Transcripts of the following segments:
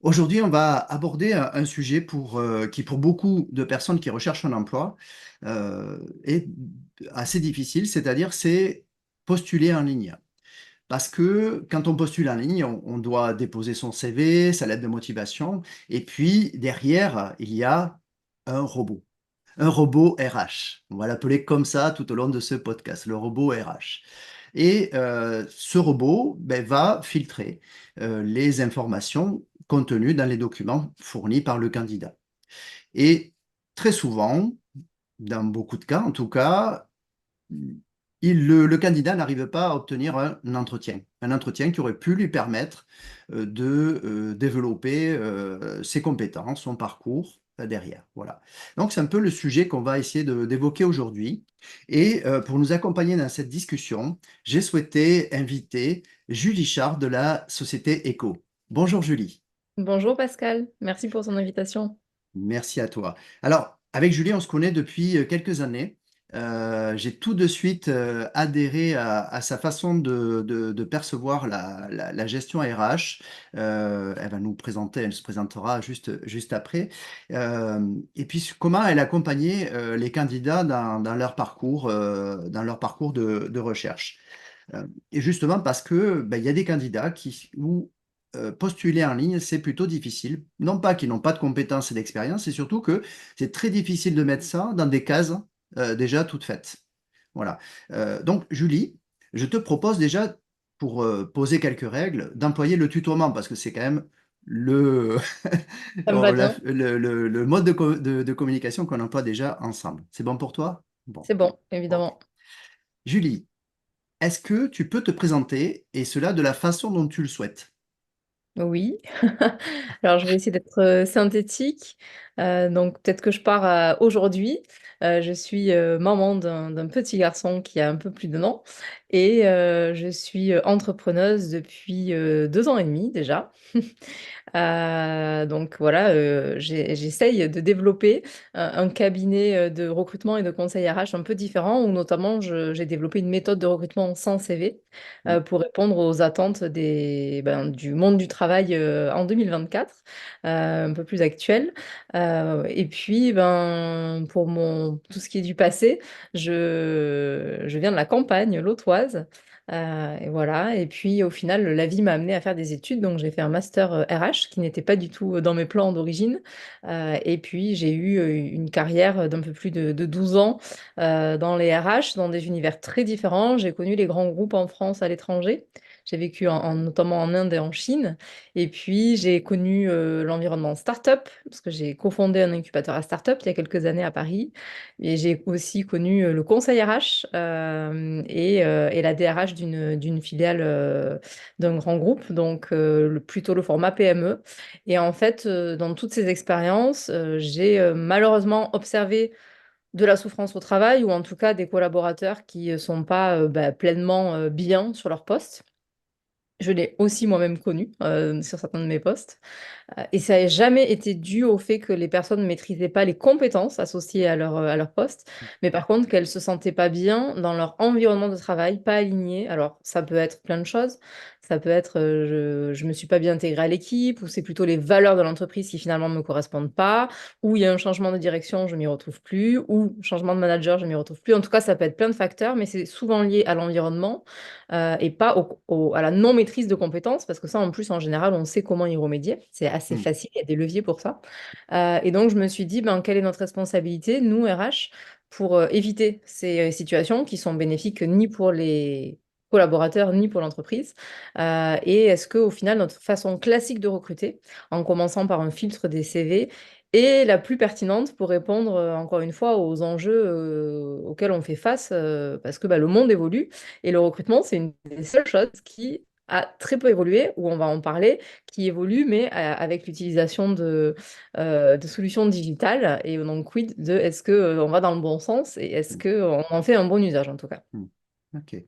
Aujourd'hui, on va aborder un sujet qui, pour beaucoup de personnes qui recherchent un emploi, est assez difficile, c'est postuler en ligne. Parce que quand on postule en ligne, on doit déposer son CV, sa lettre de motivation, et puis derrière, il y a un robot RH. On va l'appeler comme ça tout au long de ce podcast, le robot RH. Et ce robot va filtrer les informations contenues dans les documents fournis par le candidat. Et très souvent, dans beaucoup de cas en tout cas, le candidat n'arrive pas à obtenir un entretien qui aurait pu lui permettre de développer ses compétences, son parcours derrière. Voilà. Donc c'est un peu le sujet qu'on va essayer d'évoquer aujourd'hui. Et pour nous accompagner dans cette discussion, j'ai souhaité inviter Julie Chard de la société Echo. Bonjour Julie. Bonjour Pascal, merci pour ton invitation. Merci à toi. Alors, avec Julie, on se connaît depuis quelques années. J'ai tout de suite adhéré à sa façon de percevoir la gestion RH. Elle va nous présenter, elle se présentera juste après. Euh, et puis, comment elle accompagnait les candidats dans leur parcours de recherche. Et justement parce que il y a des candidats où postuler en ligne, c'est plutôt difficile. Non pas qu'ils n'ont pas de compétences et d'expérience, c'est surtout que c'est très difficile de mettre ça dans des cases déjà toutes faites. Voilà. Donc, Julie, je te propose déjà, pour poser quelques règles, d'employer le tutoiement, parce que c'est quand même le, Ça me va bien. le mode de communication qu'on emploie déjà ensemble. C'est bon pour toi? Bon. C'est bon, Ok. évidemment. Julie, est-ce que tu peux te présenter et cela de la façon dont tu le souhaites? Oui. Alors je vais essayer d'être synthétique. Donc peut-être que je pars aujourd'hui. Je suis maman d'un petit garçon qui a un peu plus de an et je suis entrepreneuse depuis 2 ans et demi déjà. Donc voilà, j'essaye de développer un cabinet de recrutement et de conseil RH un peu différent, où notamment j'ai développé une méthode de recrutement sans CV Mm. pour répondre aux attentes du monde du travail en 2024, un peu plus actuel. Et puis, pour tout ce qui est du passé, je viens de la campagne lautoise. Et voilà. Et puis au final, la vie m'a amené à faire des études. Donc j'ai fait un master RH qui n'était pas du tout dans mes plans d'origine. Et puis j'ai eu une carrière d'un peu plus de 12 ans dans les RH, dans des univers très différents. J'ai connu les grands groupes en France, à l'étranger. J'ai vécu notamment en Inde et en Chine. Et puis j'ai connu l'environnement startup, parce que j'ai cofondé un incubateur à startup il y a quelques années à Paris. Et j'ai aussi connu le conseil RH et la DRH d'une filiale d'un grand groupe, donc plutôt le format PME. Et en fait, dans toutes ces expériences, j'ai malheureusement observé de la souffrance au travail, ou en tout cas des collaborateurs qui ne sont pas pleinement bien sur leur poste. Je l'ai aussi moi-même connu sur certains de mes postes. Et ça n'a jamais été dû au fait que les personnes ne maîtrisaient pas les compétences associées à leur poste, mais par contre qu'elles se sentaient pas bien dans leur environnement de travail, pas alignées. Alors, ça peut être plein de choses. Ça peut être je me suis pas bien intégrée à l'équipe, ou c'est plutôt les valeurs de l'entreprise qui finalement me correspondent pas, ou il y a un changement de direction, je m'y retrouve plus, ou changement de manager, je m'y retrouve plus. En tout cas, ça peut être plein de facteurs, mais c'est souvent lié à l'environnement et pas à la non-maîtrise de compétences, parce que ça, en plus, en général, on sait comment y remédier. C'est assez Mm. facile, il y a des leviers pour ça. Et donc, je me suis dit, quelle est notre responsabilité, nous, RH, pour éviter ces situations qui sont bénéfiques ni pour les collaborateurs ni pour l'entreprise. Et est-ce qu'au final, notre façon classique de recruter, en commençant par un filtre des CV, est la plus pertinente pour répondre, encore une fois, aux enjeux auxquels on fait face, parce que le monde évolue et le recrutement, c'est une des seules choses qui a très peu évolué, où on va en parler, qui évolue, mais avec l'utilisation de solutions digitales. Et donc, quid est-ce que on va dans le bon sens et est-ce Mm. qu'on en fait un bon usage en tout cas? Mm. Ok.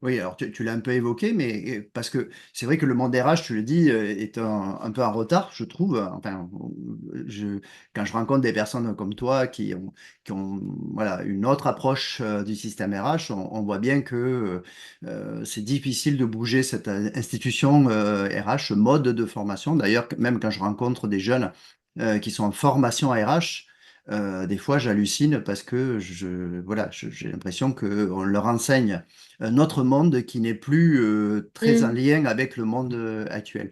Oui, alors tu l'as un peu évoqué, mais parce que c'est vrai que le monde RH, tu le dis, est un peu en retard, je trouve. Enfin, quand je rencontre des personnes comme toi qui ont voilà, une autre approche du système RH, on voit bien que c'est difficile de bouger cette institution RH, ce mode de formation. D'ailleurs, même quand je rencontre des jeunes qui sont en formation RH, des fois, j'hallucine parce que voilà, j'ai l'impression qu'on leur enseigne un autre monde qui n'est plus très en Mm. lien avec le monde actuel.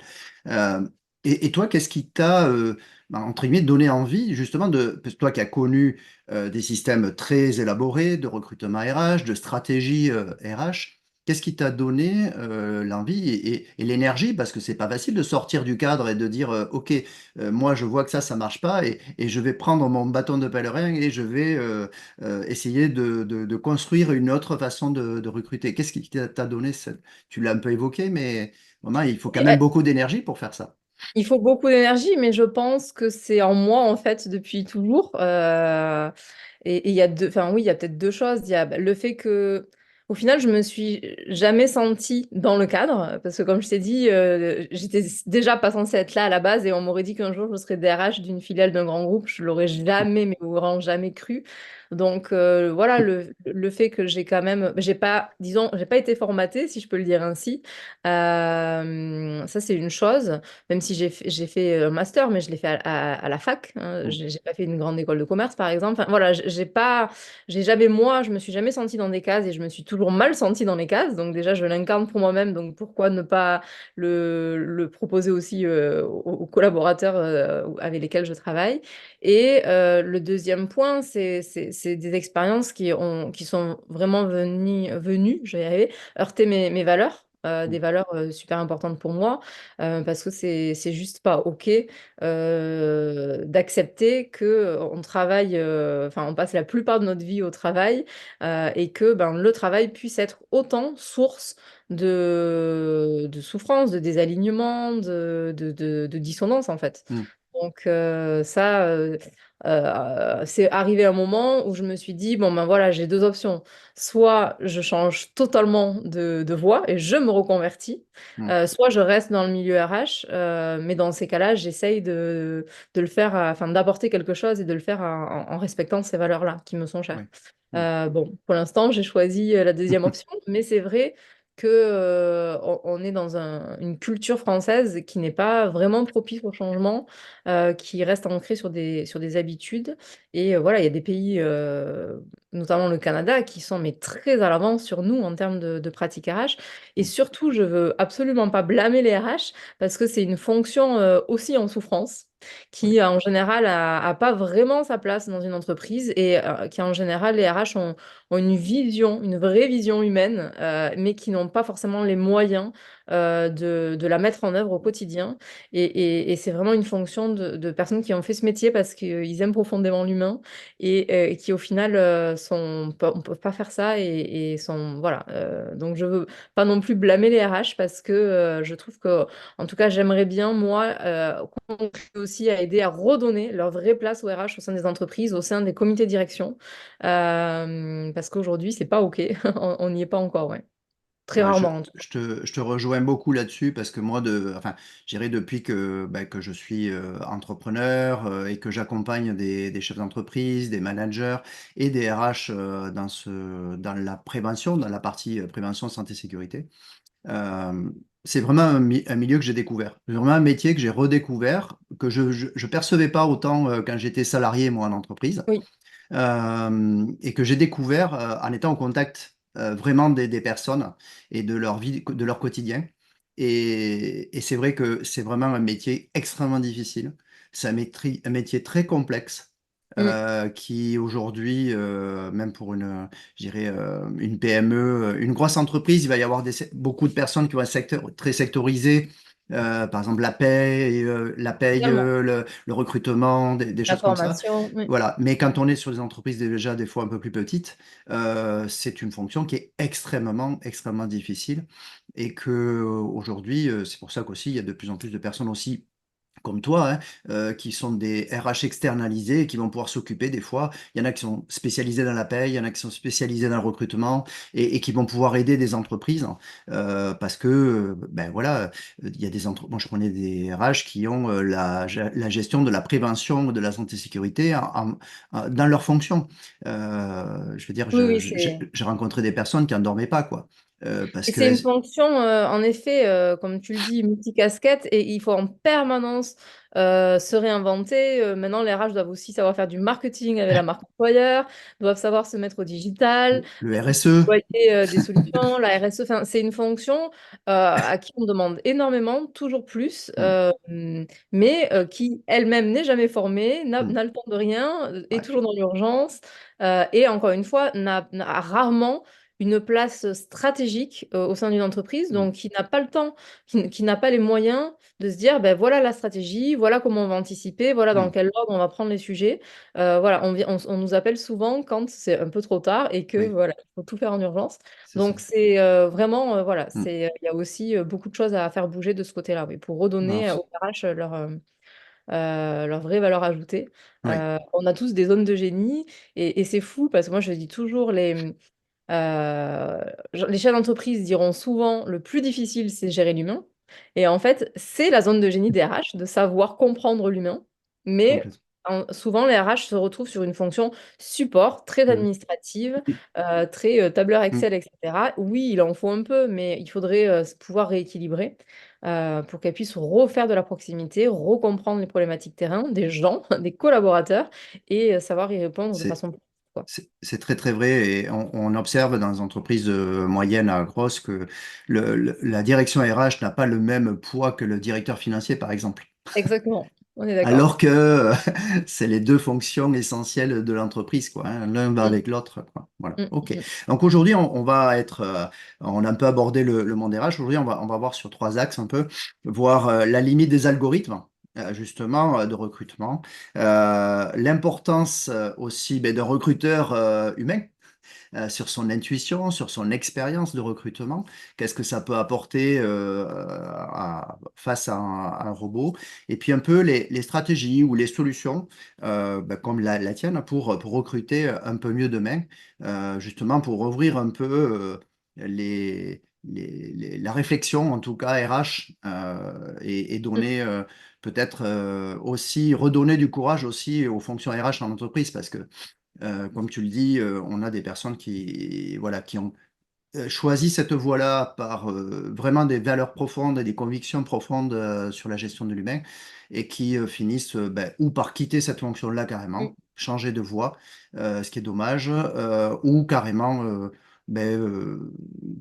Euh, et toi, qu'est-ce qui t'a, entre guillemets, donné envie, justement, parce que toi qui as connu des systèmes très élaborés de recrutement RH, de stratégie RH, qu'est-ce qui t'a donné l'envie et l'énergie, parce que c'est pas facile de sortir du cadre et de dire, OK, moi je vois que ça marche pas et je vais prendre mon bâton de pèlerin et je vais essayer de construire une autre façon de recruter. Qu'est-ce qui t'a donné Tu l'as un peu évoqué, mais vraiment, il faut quand même beaucoup d'énergie pour faire ça. Il faut beaucoup d'énergie, mais je pense que c'est en moi, en fait, depuis toujours. Et il y a enfin oui, il y a peut-être deux choses. Il y a le fait que, au final, je me suis jamais sentie dans le cadre, parce que comme je t'ai dit, j'étais déjà pas censée être là à la base, et on m'aurait dit qu'un jour je serais DRH d'une filiale d'un grand groupe, je l'aurais jamais, mais vraiment jamais cru. Donc voilà, le fait que j'ai quand même, j'ai pas, disons, j'ai pas été formatée, si je peux le dire ainsi. Ça, c'est une chose. Même si j'ai fait un master, mais je l'ai fait à la fac, hein. J'ai pas fait une grande école de commerce, par exemple. Enfin, voilà, j'ai pas, j'ai jamais, moi, je me suis jamais sentie dans des cases et je me suis toujours mal sentie dans les cases. Donc déjà, je l'incarne pour moi-même. Donc pourquoi ne pas le proposer aussi aux collaborateurs avec lesquels je travaille. Et le deuxième point, c'est des expériences qui sont vraiment venues, je vais y arriver, heurter mes valeurs. Des valeurs super importantes pour moi, parce que c'est juste pas OK d'accepter que on travaille, enfin on passe la plupart de notre vie au travail, et que ben, le travail puisse être autant source de souffrance, de désalignement, de dissonance en fait. Mm. Donc ça, c'est arrivé un moment où je me suis dit, bon ben voilà, j'ai deux options. Soit je change totalement de voie et je me reconvertis, Mm. soit je reste dans le milieu RH, mais dans ces cas-là, j'essaye de le faire, enfin d'apporter quelque chose et de le faire en respectant ces valeurs-là qui me sont chères. Oui. Mm. Bon, pour l'instant, j'ai choisi la deuxième option, mais c'est vrai que on est dans une culture française qui n'est pas vraiment propice au changement, qui reste ancrée sur des habitudes. Et voilà, il y a des pays, notamment le Canada, qui sont mais très à l'avance sur nous en termes de pratiques RH. Et Mm. surtout, je veux absolument pas blâmer les RH parce que c'est une fonction aussi en souffrance Oui. qui en général a pas vraiment sa place dans une entreprise et qui en général les RH ont une vision, une vraie vision humaine, mais qui n'ont pas forcément les moyens de la mettre en œuvre au quotidien. Et c'est vraiment une fonction de personnes qui ont fait ce métier parce qu'ils aiment profondément l'humain et qui au final on peut pas faire ça et sont voilà. Donc je veux pas non plus blâmer les RH parce que je trouve que en tout cas j'aimerais bien moi contribuer aussi à aider à redonner leur vraie place aux RH au sein des entreprises, au sein des comités de direction, parce qu'aujourd'hui c'est pas OK, on n'y est pas encore, ouais. Très Ouais, rarement en tout cas. je te rejoins beaucoup là-dessus parce que moi, enfin, je dirais depuis que je suis entrepreneur et que j'accompagne des chefs d'entreprise, des managers et des RH dans la prévention, dans la partie prévention, santé, sécurité. C'est vraiment un milieu que j'ai découvert. C'est vraiment un métier que j'ai redécouvert, que je percevais pas autant quand j'étais salarié, moi, en entreprise, Oui. et que j'ai découvert en étant au contact vraiment des personnes et de leur vie, de leur quotidien. Et c'est vrai que c'est vraiment un métier extrêmement difficile. C'est un métier très complexe Mm. qui aujourd'hui, même pour je dirais, une PME, une grosse entreprise, il va y avoir beaucoup de personnes qui vont être très sectorisées. Par exemple, la paye, Également. le recrutement, des La choses comme ça. formation, oui. Voilà. Mais quand on est sur des entreprises déjà des fois un peu plus petites, c'est une fonction qui est extrêmement, extrêmement difficile et que aujourd'hui, c'est pour ça qu'aussi il y a de plus en plus de personnes aussi comme toi, hein, qui sont des RH externalisés et qui vont pouvoir s'occuper des fois. Il y en a qui sont spécialisés dans la paye, il y en a qui sont spécialisés dans le recrutement et qui vont pouvoir aider des entreprises parce que, ben voilà, il y a des entreprises, moi je connais des RH qui ont la gestion de la prévention de la santé et sécurité dans leur fonction. Je veux dire, Oui, oui, c'est j'ai rencontré des personnes qui n'en dormaient pas, quoi. Parce et que c'est une fonction, en effet, comme tu le dis, multicasquette, et il faut en permanence se réinventer. Maintenant, les RH doivent aussi savoir faire du marketing avec la marque employeur, doivent savoir se mettre au digital, le RSE, déployer des solutions, la RSE. Enfin, c'est une fonction à qui on demande énormément, toujours plus, mm, mais qui elle-même n'est jamais formée, mm, n'a le temps de rien, est ouais, toujours dans l'urgence, et encore une fois, n'a rarement une place stratégique au sein d'une entreprise, mm, donc qui n'a pas le temps, qui n'a pas les moyens de se dire, ben voilà la stratégie, voilà comment on va anticiper, voilà dans mm, quel ordre on va prendre les sujets. Voilà, on nous appelle souvent quand c'est un peu trop tard et que oui, voilà, il faut tout faire en urgence. c'est ça. Donc c'est vraiment, voilà, Mm. il y a aussi beaucoup de choses à faire bouger de ce côté-là, oui, pour Non, redonner aux RH leur vraie valeur ajoutée. oui, On a tous des zones de génie et c'est fou parce que moi je dis toujours les chefs d'entreprise diront souvent le plus difficile, c'est gérer l'humain. Et en fait, c'est la zone de génie des RH, de savoir comprendre l'humain. Mais complètement. souvent, les RH se retrouvent sur une fonction support, très Mm, administrative, très tableur mm, Excel, etc. Oui, il en faut un peu, mais il faudrait pouvoir rééquilibrer pour qu'elles puissent refaire de la proximité, recomprendre les problématiques terrain des gens, des collaborateurs, et savoir y répondre de C'est façon quoi. c'est très très vrai et on observe dans les entreprises moyennes à grosses que la direction RH n'a pas le même poids que le directeur financier, par exemple. Exactement, on est d'accord. Alors que c'est les deux fonctions essentielles de l'entreprise, quoi, hein. L'un va Mm, avec l'autre, quoi. Voilà. mm, OK. mm, Donc aujourd'hui, on va être, on a un peu abordé le monde RH. Aujourd'hui, on va voir sur trois axes un peu, voir la limite des algorithmes, justement, de recrutement, l'importance aussi ben, d'un recruteur humain sur son intuition, sur son expérience de recrutement, qu'est-ce que ça peut apporter face à un robot, et puis un peu les stratégies ou les solutions, ben, comme la tienne, pour recruter un peu mieux demain, justement pour ouvrir un peu la réflexion, en tout cas RH, et mm, donner peut-être aussi, redonner du courage aussi aux fonctions RH en entreprise, parce que comme tu le dis, on a des personnes qui, voilà, qui ont choisi cette voie-là par vraiment des valeurs profondes et des convictions profondes sur la gestion de l'humain et qui finissent ben, ou par quitter cette fonction-là mm, carrément, changer de voie, ce qui est dommage, ou carrément ben,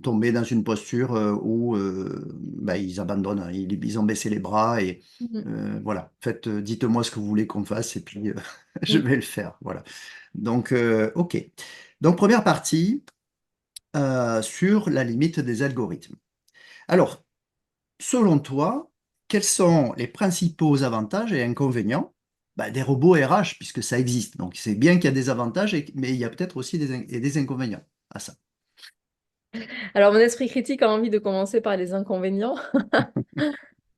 tomber dans une posture où ben, ils abandonnent, hein. Ils ont baissé les bras et mm, voilà, faites, dites-moi ce que vous voulez qu'on fasse et puis je mm. vais le faire. Voilà. Donc, OK. Donc, première partie sur la limite des algorithmes. Alors, selon toi, quels sont les principaux avantages et inconvénients bah, des robots RH, puisque ça existe. Donc, c'est bien qu'il y a des avantages, mais il y a peut-être aussi des inconvénients à ça. Alors, mon esprit critique a envie de commencer par les inconvénients,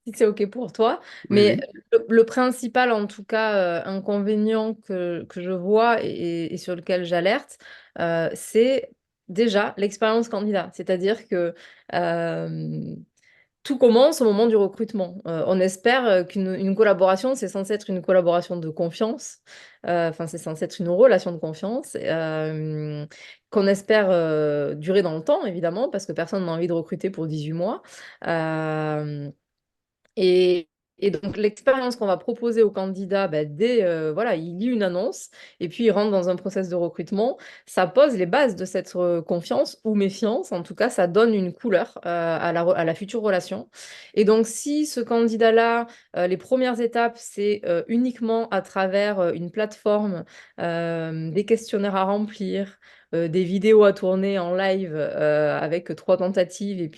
si c'est OK pour toi. Oui, Mais oui. le principal, en tout cas, inconvénient que je vois et sur lequel j'alerte, c'est déjà l'expérience candidat. C'est-à-dire que tout commence au moment du recrutement. On espère qu'une collaboration, c'est censé être une collaboration de confiance. Enfin, c'est censé être une relation de confiance qu'on espère durer dans le temps, évidemment, parce que personne n'a envie de recruter pour 18 mois. Euh, et, et donc, l'expérience qu'on va proposer au candidat, bah, voilà, il lit une annonce et puis il rentre dans un process de recrutement. Ça pose les bases de cette confiance ou méfiance. En tout cas, ça donne une couleur à la future relation. Et donc, si ce candidat-là, les premières étapes, c'est uniquement à travers une plateforme, des questionnaires à remplir, des vidéos à tourner en live avec 3 tentatives et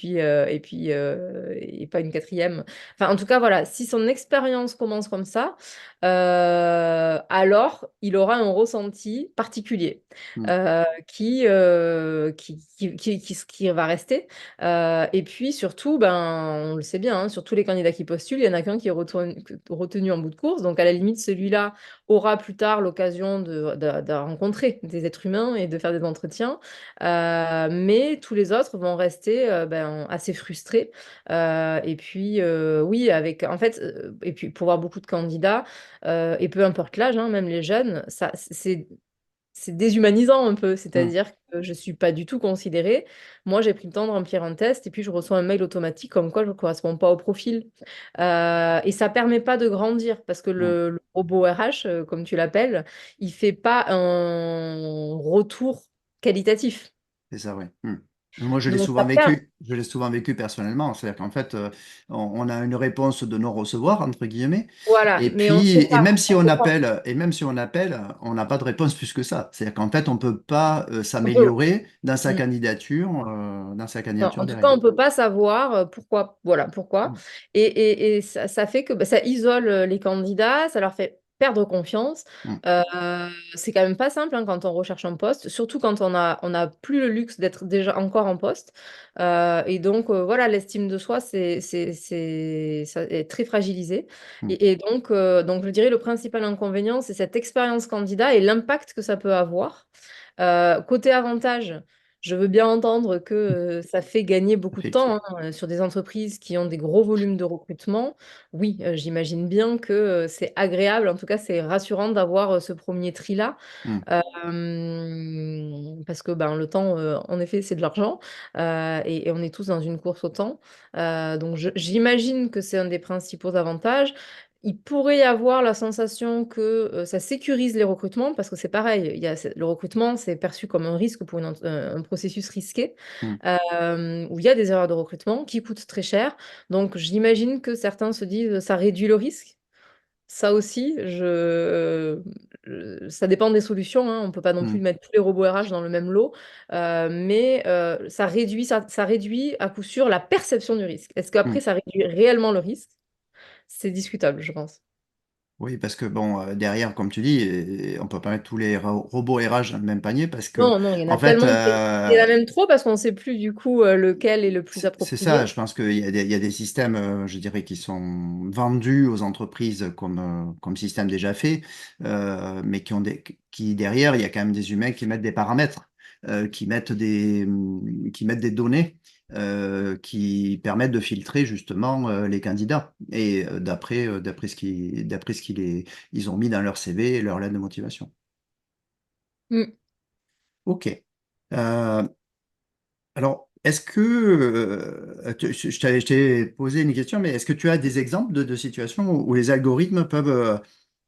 pas une quatrième. Enfin, en tout cas, voilà, si son expérience commence comme ça, alors il aura un ressenti particulier Mm. qui va rester. Et puis surtout, ben, on le sait bien, hein, sur tous les candidats qui postulent, il y en a qu'un qui est retenu en bout de course. Donc à la limite, celui-là aura plus tard l'occasion de rencontrer des êtres humains et de faire des entretiens. Mais tous les autres vont rester ben, assez frustrés. Et puis, oui, en fait, et puis pour voir beaucoup de candidats, et peu importe l'âge, hein, même les jeunes, c'est déshumanisant un peu, Mm. c'est-à-dire que je suis pas du tout considérée. Moi, j'ai pris le temps de remplir un test et puis je reçois un mail automatique comme quoi je ne correspond pas au profil. Et ça permet pas de grandir parce que Mm. le robot RH, comme tu l'appelles, il fait pas un retour qualitatif. C'est ça, oui. Mm. Moi, je l'ai Donc souvent ça perd. vécu. Je l'ai souvent vécu personnellement. C'est-à-dire qu'en fait, on a une réponse de non-recevoir, entre guillemets. Voilà, Et mais on puis, sait pas. et même si on appelle, on n'a pas de réponse plus que ça. C'est-à-dire qu'en fait, on ne peut pas On peut. s'améliorer Mm. dans sa Non, candidature en tout cas, derrière. on peut pas savoir pourquoi. Voilà, pourquoi. Mm. Et ça fait que bah, ça isole les candidats, ça leur fait perdre confiance. Mm. Euh, c'est quand même pas simple hein, quand on recherche un poste, surtout quand on a plus le luxe d'être déjà encore en poste. Et donc, voilà, l'estime de soi, ça est très fragilisé. Mm. Et donc, je dirais le principal inconvénient, c'est cette expérience candidat et l'impact que ça peut avoir. Côté avantage, je veux bien entendre que ça fait gagner beaucoup de temps Effectivement. hein, sur des entreprises qui ont des gros volumes de recrutement. Oui, j'imagine bien que c'est agréable, en tout cas c'est rassurant d'avoir ce premier tri-là. Mm. Parce que ben, le temps, en effet, c'est de l'argent et on est tous dans une course au temps. Donc j'imagine que c'est un des principaux avantages. Il pourrait y avoir la sensation que ça sécurise les recrutements parce que c'est pareil, le recrutement, c'est perçu comme un risque pour un processus risqué Mm. où il y a des erreurs de recrutement qui coûtent très cher. Donc j'imagine que certains se disent ça réduit le risque. Ça aussi, ça dépend des solutions, hein. On ne peut pas non plus Mm. mettre tous les robots RH dans le même lot, mais ça réduit à coup sûr la perception du risque. Est-ce qu'après, Mm. ça réduit réellement le risque? C'est discutable, je pense. Oui, parce que bon, derrière, comme tu dis, on peut pas mettre tous les robots RH dans le même panier parce que, Non, non, il y en a en fait, tellement. Il y en a même trop parce qu'on ne sait plus du coup lequel est le plus c'est ça. approprié. Je pense qu'il y a des systèmes, je dirais, qui sont vendus aux entreprises comme système déjà fait, mais qui derrière, il y a quand même des humains qui mettent des paramètres, qui mettent des données. Qui permettent de filtrer justement les candidats et d'après ce ils ont mis dans leur CV et leur lettre de motivation. Mm. Ok. Euh, alors, est-ce que je t'ai posé une question, mais est-ce que tu as des exemples de situations où les algorithmes peuvent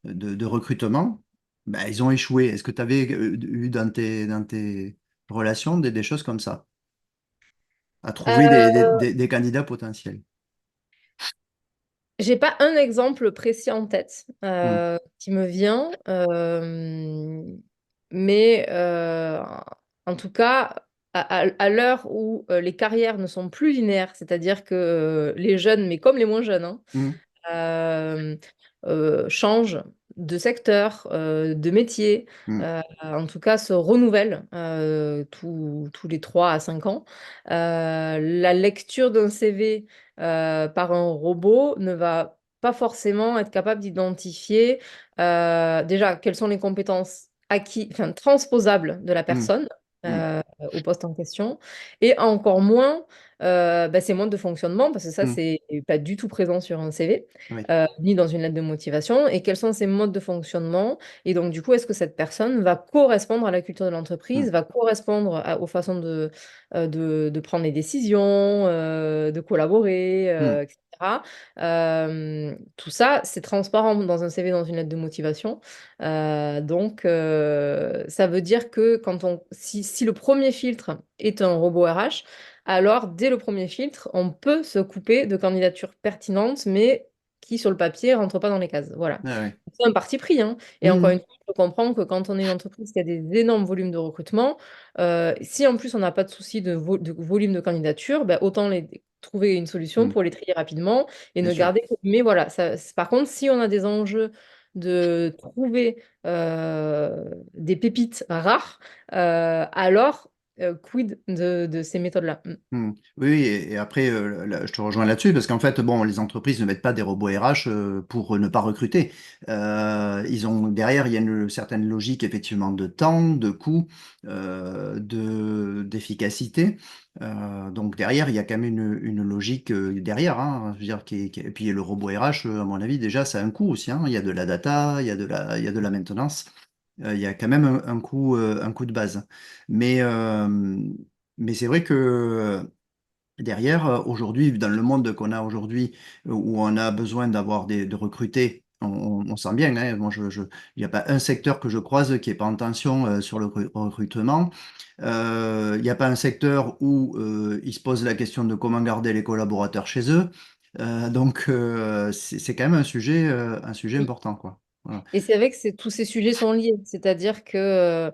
de recrutement, ben, ils ont échoué? Est-ce que tu avais eu dans tes relations des choses comme ça, à trouver des candidats potentiels? J'ai pas un exemple précis en tête Hmm. qui me vient, mais en tout cas, à l'heure où les carrières ne sont plus linéaires, c'est-à-dire que les jeunes, mais comme les moins jeunes, hein, Hmm. euh, changent de secteur, de métier, Hmm. en tout cas se renouvellent tous les 3 à 5 ans. La lecture d'un CV par un robot ne va pas forcément être capable d'identifier déjà quelles sont les compétences enfin, transposables de la Hmm. personne Hmm. euh, au poste en question, et encore moins bah, ses modes de fonctionnement, parce que ça, Hmm. c'est pas du tout présent sur un CV Oui. ni dans une lettre de motivation, et quels sont ses modes de fonctionnement. Et donc, du coup, est-ce que cette personne va correspondre à la culture de Hmm. l'entreprise, va correspondre aux façons de prendre les décisions, de collaborer, Hmm. etc. Tout ça, c'est transparent dans un CV, dans une lettre de motivation. Donc, ça veut dire que si le premier filtre est un robot RH, alors dès le premier filtre, on peut se couper de candidatures pertinentes, mais qui sur le papier rentrent pas dans les cases. Voilà. Ah, ouais. C'est un parti pris, hein. Et encore une Hmm. fois, je comprends que quand on est une entreprise qui a des énormes volumes de recrutement, si en plus on n'a pas de souci de volume de candidatures, bah, autant trouver une solution Mm, pour les trier rapidement et bien ne sûr. garder que. Mais voilà, par contre, si on a des enjeux de trouver des pépites rares, alors quid de ces méthodes-là? Mm. Hmm. Oui, oui, et après, je te rejoins là-dessus, parce qu'en fait, bon, les entreprises ne mettent pas des robots RH pour ne pas recruter. Derrière, il y a une certaine logique, effectivement, de temps, de coût, d'efficacité. Donc derrière, il y a quand même une logique derrière, hein, je veux dire, et puis le robot RH, à mon avis, déjà, ça a un coût aussi, hein. Il y a de la data, il y a de la maintenance. Il y a quand même un coût de base. Mais, euh, mais c'est vrai que derrière, aujourd'hui, dans le monde qu'on a aujourd'hui, où on a besoin de recruter, on sent bien, hein, il n'y a pas un secteur que je croise qui n'est pas en tension sur le recrutement. Il n'y a pas un secteur où ils se posent la question de comment garder les collaborateurs chez eux. C'est quand même un sujet important, quoi. Voilà. Et c'est vrai que tous ces sujets sont liés. C'est-à-dire que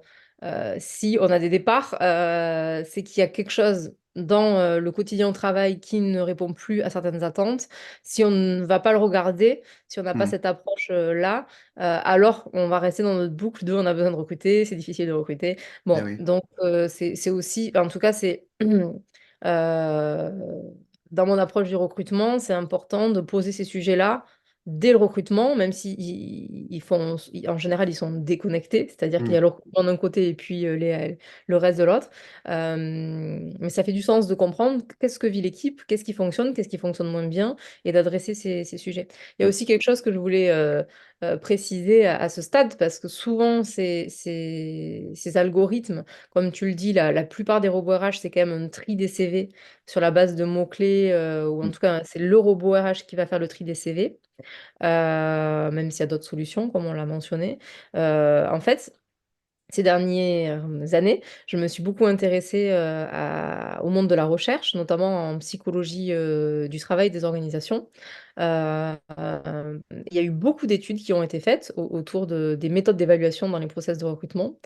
si on a des départs, c'est qu'il y a quelque chose dans le quotidien au travail qui ne répond plus à certaines attentes. Si on ne va pas le regarder, si on n'a pas Hmm. cette approche-là, alors on va rester dans notre boucle de on a besoin de recruter, c'est difficile de recruter. Eh Bon, oui. donc c'est aussi, en tout cas, c'est euh, dans mon approche du recrutement, c'est important de poser ces sujets-là dès le recrutement, même si en général, ils sont déconnectés, c'est-à-dire qu'il y Hmm. a le recrutement d'un côté et puis le reste de l'autre. Mais ça fait du sens de comprendre qu'est-ce que vit l'équipe, qu'est-ce qui fonctionne moins bien, et d'adresser ces sujets. Il y a Hmm. aussi quelque chose que je voulais préciser à ce stade, parce que souvent, ces algorithmes, comme tu le dis, la plupart des robots RH, c'est quand même un tri des CV sur la base de mots-clés, ou en Hmm. tout cas, c'est le robot RH qui va faire le tri des CV, même s'il y a d'autres solutions, comme on l'a mentionné. En fait, ces dernières années, je me suis beaucoup intéressée au monde de la recherche, notamment en psychologie du travail des organisations. Il y a eu beaucoup d'études qui ont été faites autour des méthodes d'évaluation dans les process de recrutement.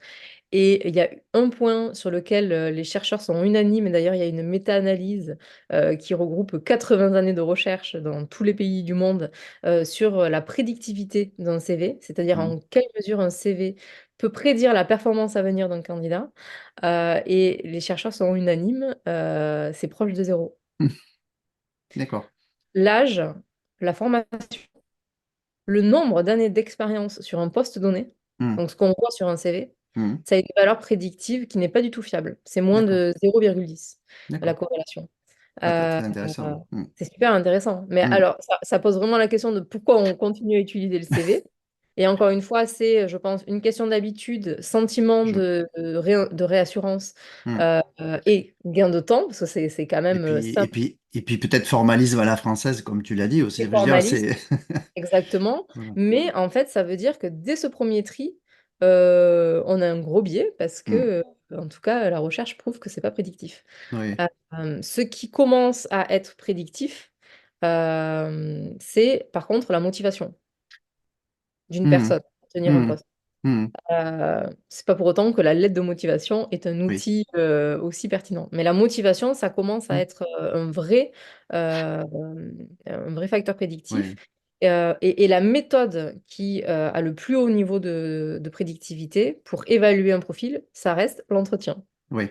Et il y a un point sur lequel les chercheurs sont unanimes, et d'ailleurs il y a une méta-analyse qui regroupe 80 années de recherche dans tous les pays du monde sur la prédictivité d'un CV, c'est-à-dire Hmm. en quelle mesure un CV peut prédire la performance à venir d'un candidat. Et les chercheurs sont unanimes, c'est proche de zéro. Hmm. D'accord. L'âge, la formation, le nombre d'années d'expérience sur un poste donné, Hmm. donc ce qu'on voit sur un CV, Hmm. ça a une valeur prédictive qui n'est pas du tout fiable. C'est moins D'accord. de 0,10, la D'accord. corrélation. Ah, Euh, très intéressant. euh, Hmm. c'est super intéressant. Mais Hmm. alors, ça pose vraiment la question de pourquoi on continue à utiliser le CV. Et encore une fois, c'est, je pense, une question d'habitude, sentiment Je- de réassurance hmm. et gain de temps, parce que c'est quand Et même puis, et simple puis, et puis peut-être formalisme à la française, comme tu l'as dit aussi. et Je veux dire, formaliste. c'est. Exactement. Voilà. Mais en fait, ça veut dire que dès ce premier tri, on a un gros biais parce que, Hmm. en tout cas, la recherche prouve que c'est pas prédictif. Oui. Ce qui commence à être prédictif, c'est par contre la motivation d'une Hmm. personne pour tenir un Hmm. poste. Hmm. C'est pas pour autant que la lettre de motivation est un Oui. outil aussi pertinent. Mais la motivation, ça commence à Hmm. être euh, un vrai facteur prédictif. Oui. Et la méthode qui a le plus haut niveau de prédictivité pour évaluer un profil, ça reste l'entretien, Oui.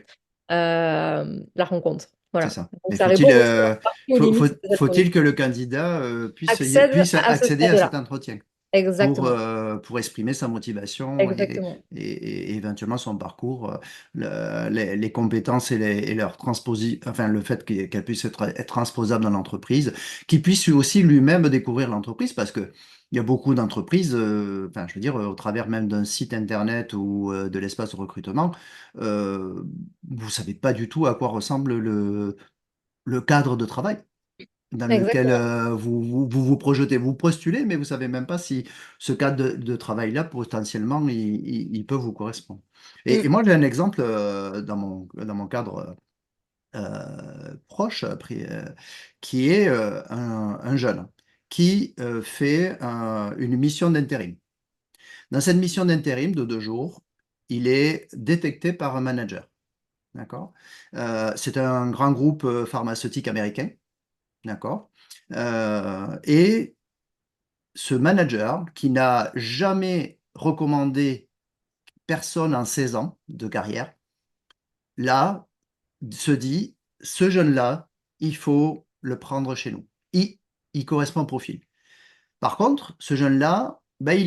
la rencontre. C'est Voilà. ça. Donc Mais ça répond aussi en partie aux limites des faut-il algorithmes. que le candidat Accède puisse à ce accéder à cet stade-là. entretien Exactement. pour exprimer sa motivation Exactement. et éventuellement son parcours, les compétences et leur enfin le fait qu'elles puissent être transposables dans l'entreprise, qu'il puisse aussi lui-même découvrir l'entreprise parce que il y a beaucoup d'entreprises, enfin, je veux dire, au travers même d'un site internet ou de l'espace de recrutement, euh, vous savez pas du tout à quoi ressemble le cadre de travail dans lequel Exactement. vous projetez. Vous postulez, mais vous savez même pas si ce cadre de travail-là, potentiellement, il peut vous correspondre. Et Mm. moi, j'ai un exemple dans mon cadre proche, qui est un jeune qui fait une mission d'intérim. Dans cette mission d'intérim de 2 jours, il est détecté par un manager. D'accord? C'est un grand groupe pharmaceutique américain. D'accord? Et ce manager qui n'a jamais recommandé personne en 16 ans de carrière, là, se dit, ce jeune-là, il faut le prendre chez nous. Il correspond au profil. Par contre, ce jeune-là, ben,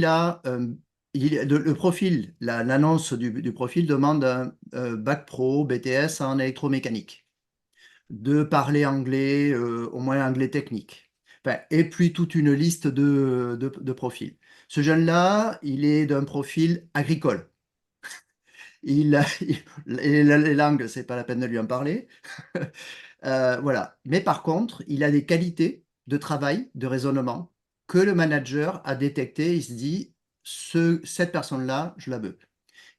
le profil, l'annonce du profil demande un bac pro, BTS en électromécanique, de parler anglais, au moins anglais technique. Enfin, et puis toute une liste de profils. Ce jeune-là, il est d'un profil agricole. Les langues, c'est pas la peine de lui en parler. Voilà. Mais par contre, il a des qualités de travail, de raisonnement, que le manager a détecté. Il se dit, cette personne-là, je la veux.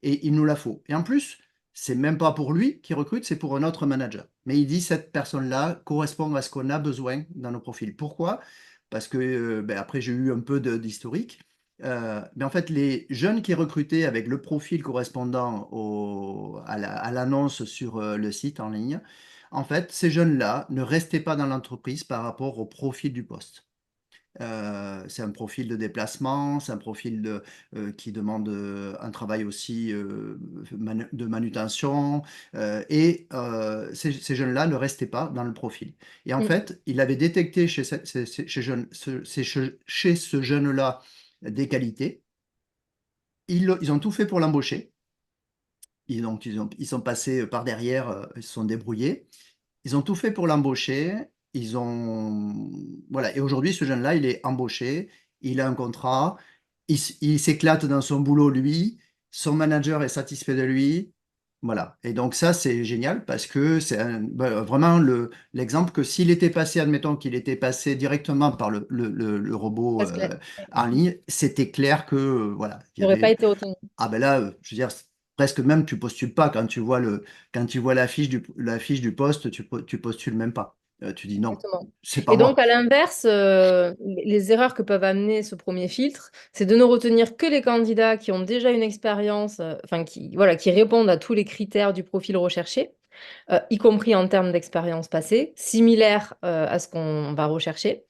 Et il nous la faut. Et en plus, c'est même pas pour lui qui recrute, c'est pour un autre manager. Mais il dit, cette personne-là correspond à ce qu'on a besoin dans nos profils. Pourquoi? Parce que, ben, après, j'ai eu un peu d'historique. Mais en fait, les jeunes qui recrutaient avec le profil correspondant à l'annonce sur le site en ligne, en fait, ces jeunes-là ne restaient pas dans l'entreprise par rapport au profil du poste. C'est un profil de déplacement, c'est un profil qui demande un travail aussi de manutention, ces jeunes-là ne restaient pas dans le profil. Et en Mm. fait, il avait détecté chez ce jeune-là des qualités. Ils ont tout fait pour l'embaucher. Ils sont passés par derrière, ils se sont débrouillés. Ils ont tout fait pour l'embaucher. Voilà. Et aujourd'hui, ce jeune-là, il est embauché. Il a un contrat. Il s'éclate dans son boulot, lui. Son manager est satisfait de lui. Voilà. Et donc, ça, c'est génial parce que c'est vraiment l'exemple que s'il était passé, admettons qu'il était passé directement par le robot Parce que en ligne, c'était clair que, voilà, il y j'aurais pas avait. été retenu. Ah ben là, je veux dire, presque même tu postules pas quand tu vois quand tu vois la fiche du poste, tu postules même pas. Tu dis non, Exactement. c'est pas Et donc, moi. à l'inverse, les erreurs que peuvent amener ce premier filtre, c'est de ne retenir que les candidats qui ont déjà une expérience, enfin, voilà, qui répondent à tous les critères du profil recherché, y compris en termes d'expérience passée, similaire à ce qu'on va rechercher.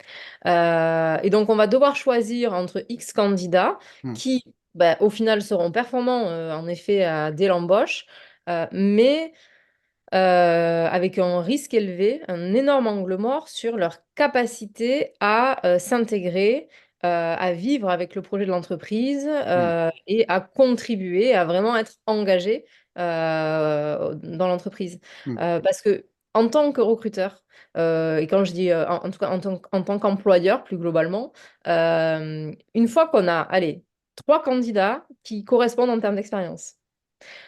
Et donc, on va devoir choisir entre X candidats Hmm, qui, bah, au final, seront performants, en effet, dès l'embauche, mais avec un risque élevé, un énorme angle mort sur leur capacité à s'intégrer, à vivre avec le projet de l'entreprise hmm, et à contribuer, à vraiment être engagé dans l'entreprise. hmm, Parce que en tant que recruteur, et quand je dis en tout cas en tant qu'employeur plus globalement, une fois qu'on a, allez, 3 candidats qui correspondent en termes d'expérience.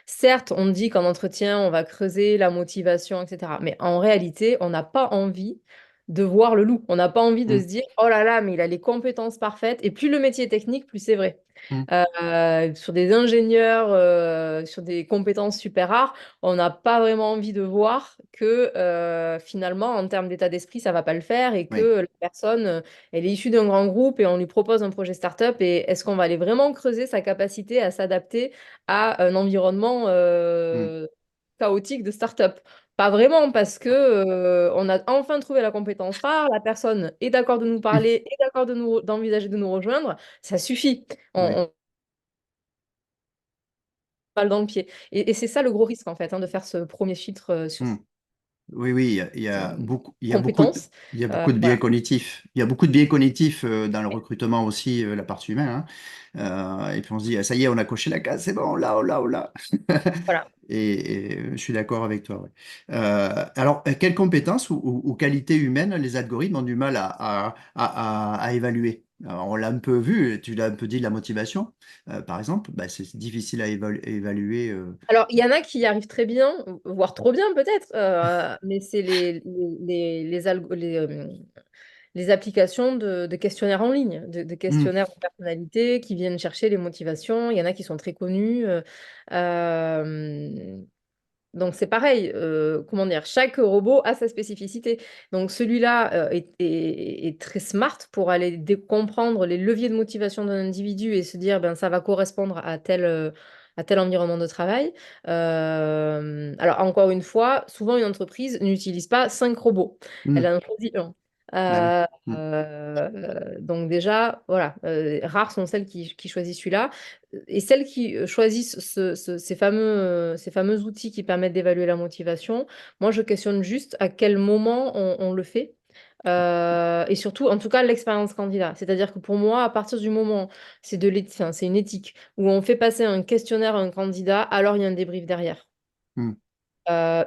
Certes, on dit qu'en entretien, on va creuser la motivation, etc. Mais en réalité, on n'a pas envie de voir le loup. On n'a pas envie de hmm, se dire, oh là là, mais il a les compétences parfaites. Et plus le métier est technique, plus c'est vrai. hmm. Sur des ingénieurs, sur des compétences super rares, on n'a pas vraiment envie de voir que finalement, en termes d'état d'esprit, ça va pas le faire et Oui. que la personne, elle est issue d'un grand groupe et on lui propose un projet startup. Et est-ce qu'on va aller vraiment creuser sa capacité à s'adapter à un environnement Hmm, chaotique de start-up? Pas vraiment, parce que on a enfin trouvé la compétence rare, la personne est d'accord de nous hmm. parler, est d'accord d'envisager de nous rejoindre, ça suffit. Oui. On balle dans le pied. Et c'est ça le gros risque, en fait, hein, de faire ce premier filtre sur Hmm. Oui, oui, euh, il y a beaucoup compétences. il y a beaucoup de biais Voilà. cognitifs. Il y a beaucoup de biais cognitifs dans le recrutement aussi, la partie humaine, hein. Et puis on se dit, ah, ça y est, on a coché la case, c'est bon, là, oh là, oh là. Voilà. Et je suis d'accord avec toi. Ouais. Alors, quelles compétences ou qualités humaines les algorithmes ont du mal à évaluer? Alors, on l'a un peu vu, tu l'as un peu dit, la motivation, par exemple, bah, c'est difficile à évaluer. Alors, il y en a qui y arrivent très bien, voire trop bien peut-être, mais c'est les applications de questionnaires en ligne, de Hmm, questionnaires de personnalité qui viennent chercher les motivations. Il y en a qui sont très connus. Euh, Donc c'est pareil, comment dire, chaque robot a sa spécificité. Donc celui-là est très smart pour aller comprendre les leviers de motivation d'un individu et se dire, ben, ça va correspondre à tel environnement de travail. Alors encore une fois, souvent une entreprise n'utilise pas 5 robots, elle Hmm. en choisit un. Ah oui. Euh, Hmm. donc déjà, voilà, rares sont celles qui choisissent celui-là. Et celles qui choisissent ces fameux outils qui permettent d'évaluer la motivation, moi je questionne juste à quel moment on le fait. Et surtout, en tout cas, l'expérience candidat. C'est-à-dire que pour moi, à partir du moment, enfin, c'est une éthique, où on fait passer un questionnaire à un candidat, alors il y a un débrief derrière, Hmm.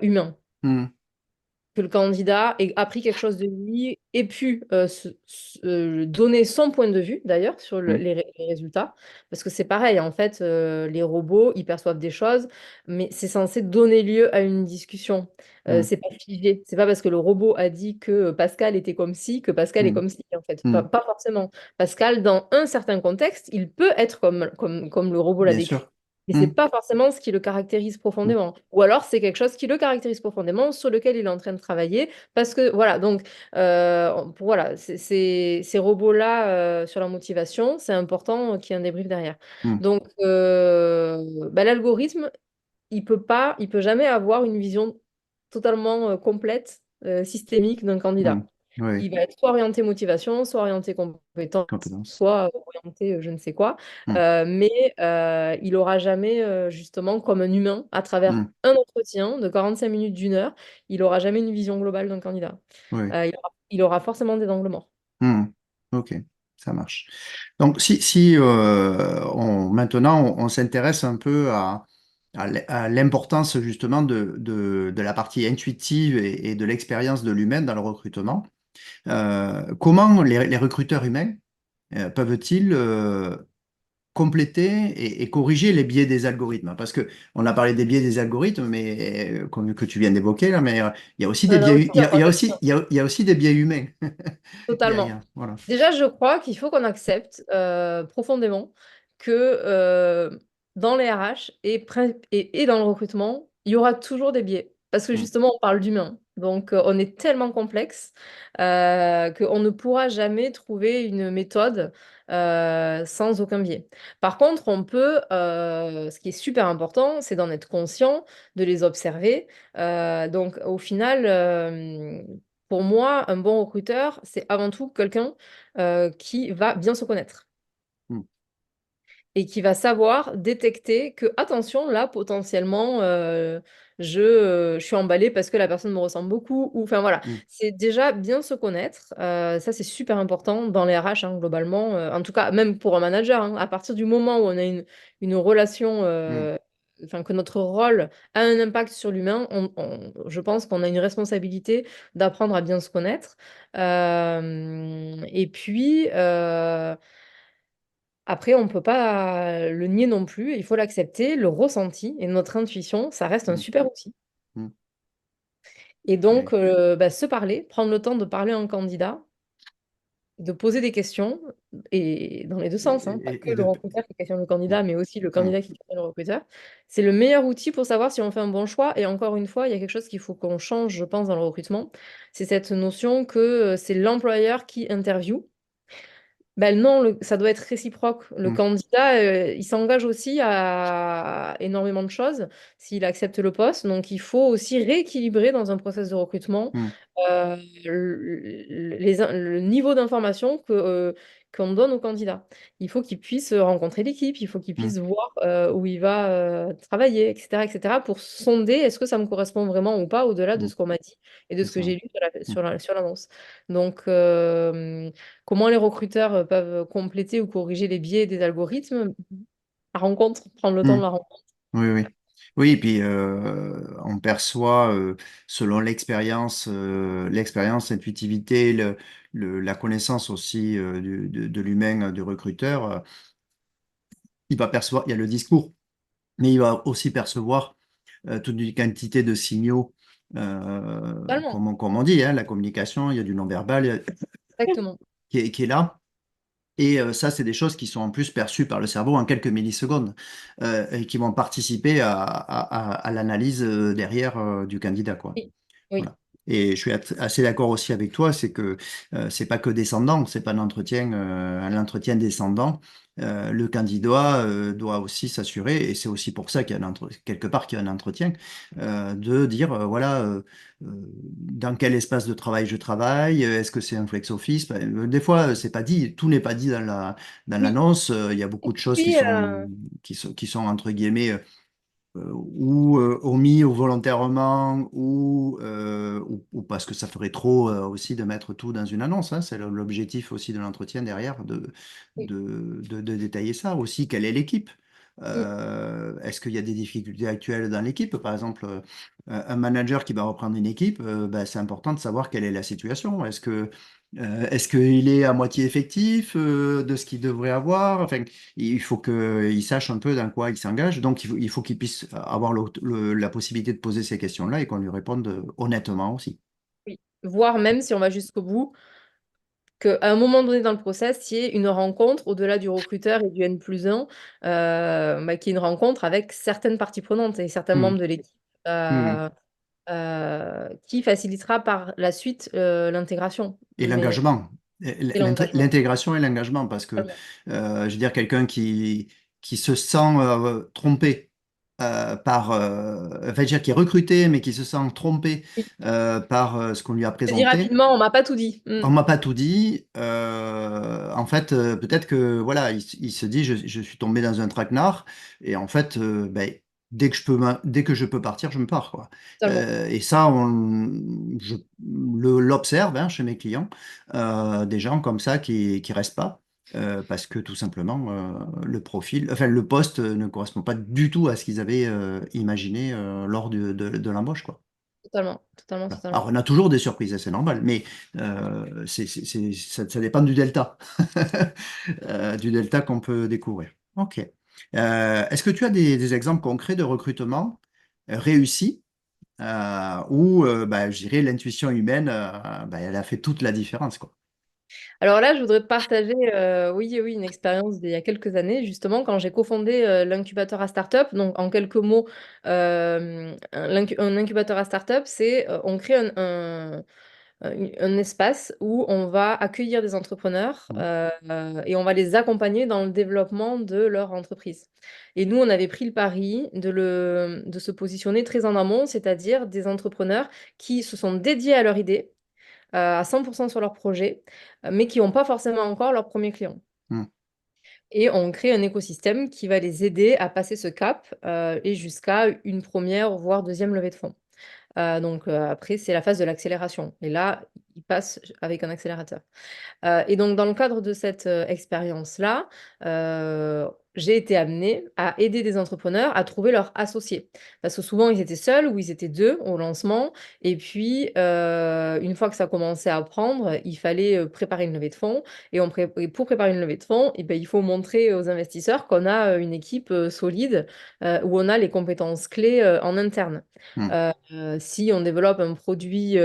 humain, Hmm. que le candidat ait appris quelque chose de lui, ait pu donner son point de vue, d'ailleurs, sur Hmm. les résultats. Parce que c'est pareil, en fait, les robots, ils perçoivent des choses, mais c'est censé donner lieu à une discussion. Hmm. C'est pas figé. C'est pas parce que le robot a dit que Pascal était comme ci que Pascal est Hmm. comme ci, en fait. Hmm. Pas forcément. Pascal, dans un certain contexte, il peut être comme le robot l'a Bien décrit. sûr. Mais c'est Hmm. pas forcément ce qui le caractérise Hmm. profondément. Ou alors c'est quelque chose qui le caractérise profondément, sur lequel il est en train de travailler. Parce que voilà, donc voilà, ces robots-là sur la motivation, c'est important qu'il y ait un débrief derrière. Hmm. Donc bah, l'algorithme, il peut jamais avoir une vision totalement complète, systémique d'un Hmm. candidat. Oui. Il va être soit orienté motivation, soit orienté compétence, Compétence. soit orienté je ne sais quoi. Hmm. Mais il aura jamais, justement, comme un humain, à travers Hmm. un entretien de 45 minutes, d'une heure, il aura jamais une vision globale d'un candidat. Oui. Il aura forcément des angles morts. Hmm. Ok, ça marche. Donc, si maintenant on s'intéresse un peu à l'importance justement de la partie intuitive et de l'expérience de l'humain dans le recrutement, comment les recruteurs humains peuvent-ils compléter et corriger les biais des algorithmes? Parce que on a parlé des biais des algorithmes, mais comme que tu viens d'évoquer là, mais il y a aussi On des en a biais, aussi un, il y a aussi des biais humains totalement. derrière. Voilà. Déjà, je crois qu'il faut qu'on accepte profondément que dans les RH et dans le recrutement, il y aura toujours des biais. Parce que Hmm. justement, on parle d'humain. Donc, on est tellement complexe qu'on ne pourra jamais trouver une méthode sans aucun biais. Par contre, ce qui est super important, c'est d'en être conscient, de les observer. Donc, au final, pour moi, un bon recruteur, c'est avant tout quelqu'un qui va bien se connaître Hmm. et qui va savoir détecter que, attention, là, potentiellement, je suis emballée parce que la personne me ressemble beaucoup. Ou, enfin, voilà, Hmm. c'est déjà bien se connaître. Ça, c'est super important dans les RH, hein, globalement. En tout cas, même pour un manager, hein. À partir du moment où on a une relation, Hmm. enfin, que notre rôle a un impact sur l'humain, je pense qu'on a une responsabilité d'apprendre à bien se connaître. Et puis, après, on ne peut pas le nier non plus, il faut l'accepter, le ressenti et notre intuition, ça reste un Hmm. super outil. Hmm. Et donc, Oui. bah, se parler, prendre le temps de parler à un candidat, de poser des questions, et dans les deux Et, sens, hein, pas que et le de... recruteur qui questionne le candidat, mais aussi le Hmm. candidat qui questionne le recruteur. C'est le meilleur outil pour savoir si on fait un bon choix. Et encore une fois, il y a quelque chose qu'il faut qu'on change, je pense, dans le recrutement. C'est cette notion que c'est l'employeur qui interviewe. Ben non, ça doit être réciproque. Le Hmm. candidat, il s'engage aussi à énormément de choses s'il accepte le poste. Donc, il faut aussi rééquilibrer dans un process de recrutement Hmm. le niveau d'information qu'on donne au candidat. Il faut qu'il puisse rencontrer l'équipe, il faut qu'il Hmm. puisse voir où il va travailler, etc., pour sonder est-ce que ça me correspond vraiment ou pas au-delà de Hmm. ce qu'on m'a dit et de C'est ce que ça. j'ai lu Hmm. sur l'annonce. Donc, comment les recruteurs peuvent compléter ou corriger les biais des algorithmes? La rencontre, prendre le temps Hmm. de la rencontre. Oui, oui. Oui, et puis on perçoit, selon l'expérience, l'intuitivité, la connaissance aussi de l'humain, du recruteur, il va percevoir, il y a le discours, mais il va aussi percevoir toute une quantité de signaux, Totalement, comme on dit, hein, la communication, il y a du non-verbal exactement. qui est là. Et ça, c'est des choses qui sont en plus perçues par le cerveau en quelques millisecondes et qui vont participer à l'analyse derrière du candidat, quoi. Oui, oui, Voilà. Et je suis assez d'accord aussi avec toi, c'est que c'est pas que descendant, c'est pas un entretien descendant. Le candidat doit aussi s'assurer, et c'est aussi pour ça qu'il y a quelque part qu'il y a un entretien, de dire voilà dans quel espace de travail je travaille, est-ce que c'est un flex office? Ben, des fois c'est pas dit, tout n'est pas dit dans oui. l'annonce. Il y a Et beaucoup de choses puis, qui sont entre guillemets ou omis ou volontairement ou parce que ça ferait trop aussi de mettre tout dans une annonce, hein. C'est l'objectif aussi de l'entretien derrière oui, de détailler ça aussi. Quelle est l'équipe? mm, Est-ce qu'il y a des difficultés actuelles dans l'équipe? Par exemple, un manager qui va reprendre une équipe, ben, c'est important de savoir quelle est la situation. Est-ce qu'il est à moitié effectif de ce qu'il devrait avoir? Enfin, il faut qu'il sache un peu dans quoi il s'engage. Donc, il faut qu'il puisse avoir la possibilité de poser ces questions-là et qu'on lui réponde honnêtement aussi. oui. Voire même si on va jusqu'au bout, qu'à un moment donné dans le process, il y ait une rencontre au-delà du recruteur et du N+1, bah, qui est une rencontre avec certaines parties prenantes et certains Hmm, membres de l'équipe, hmm. qui facilitera par la suite l'intégration. Et Mais l'engagement. et l'engagement. L'intégration et l'engagement, parce que, je veux dire, quelqu'un qui se sent trompé enfin, je veux dire, qui est recruté, mais qui se sent trompé Oui. par ce qu'on lui a Je dis présenté. rapidement, on m'a pas tout dit. On m'a pas tout dit. En fait, peut-être que voilà, il se dit, je suis tombé dans un traquenard. Et en fait, ben, dès que je peux partir, je me pars, quoi. Totalement. Et ça, je l'observe hein, chez mes clients, des gens comme ça qui restent pas. Parce que tout simplement, le profil, enfin le poste ne correspond pas du tout à ce qu'ils avaient imaginé lors de l'embauche, quoi. Totalement. Totalement. Voilà. Alors, Totalement. on a toujours des surprises, c'est normal, mais ça dépend du delta, du delta qu'on peut découvrir. OK. Est-ce que tu as des exemples concrets de recrutement réussi où, bah, je dirais, l'intuition humaine, bah, elle a fait toute la différence, quoi. Alors là, je voudrais te partager, oui, oui, une expérience d'il y a quelques années, justement, quand j'ai cofondé l'incubateur à start-up. Donc, en quelques mots, un incubateur à start-up, c'est on crée un espace où on va accueillir des entrepreneurs Mm, et on va les accompagner dans le développement de leur entreprise. Et nous, on avait pris le pari de se positionner très en amont, c'est-à-dire des entrepreneurs qui se sont dédiés à leur idée à 100% sur leur projet, mais qui n'ont pas forcément encore leur premier client. mm, Et on crée un écosystème qui va les aider à passer ce cap et jusqu'à une première, voire deuxième levée de fonds. Donc après, c'est la phase de l'accélération. Et là, ils passent avec un accélérateur. Et donc, dans le cadre de cette expérience-là, j'ai été amenée à aider des entrepreneurs à trouver leur associé. Parce que souvent, ils étaient seuls ou ils étaient deux au lancement. Et puis, une fois que ça commençait à prendre, il fallait préparer une levée de fonds. Et pour préparer une levée de fonds, eh ben, il faut montrer aux investisseurs qu'on a une équipe solide où on a les compétences clés en interne. mm, Si on développe un produit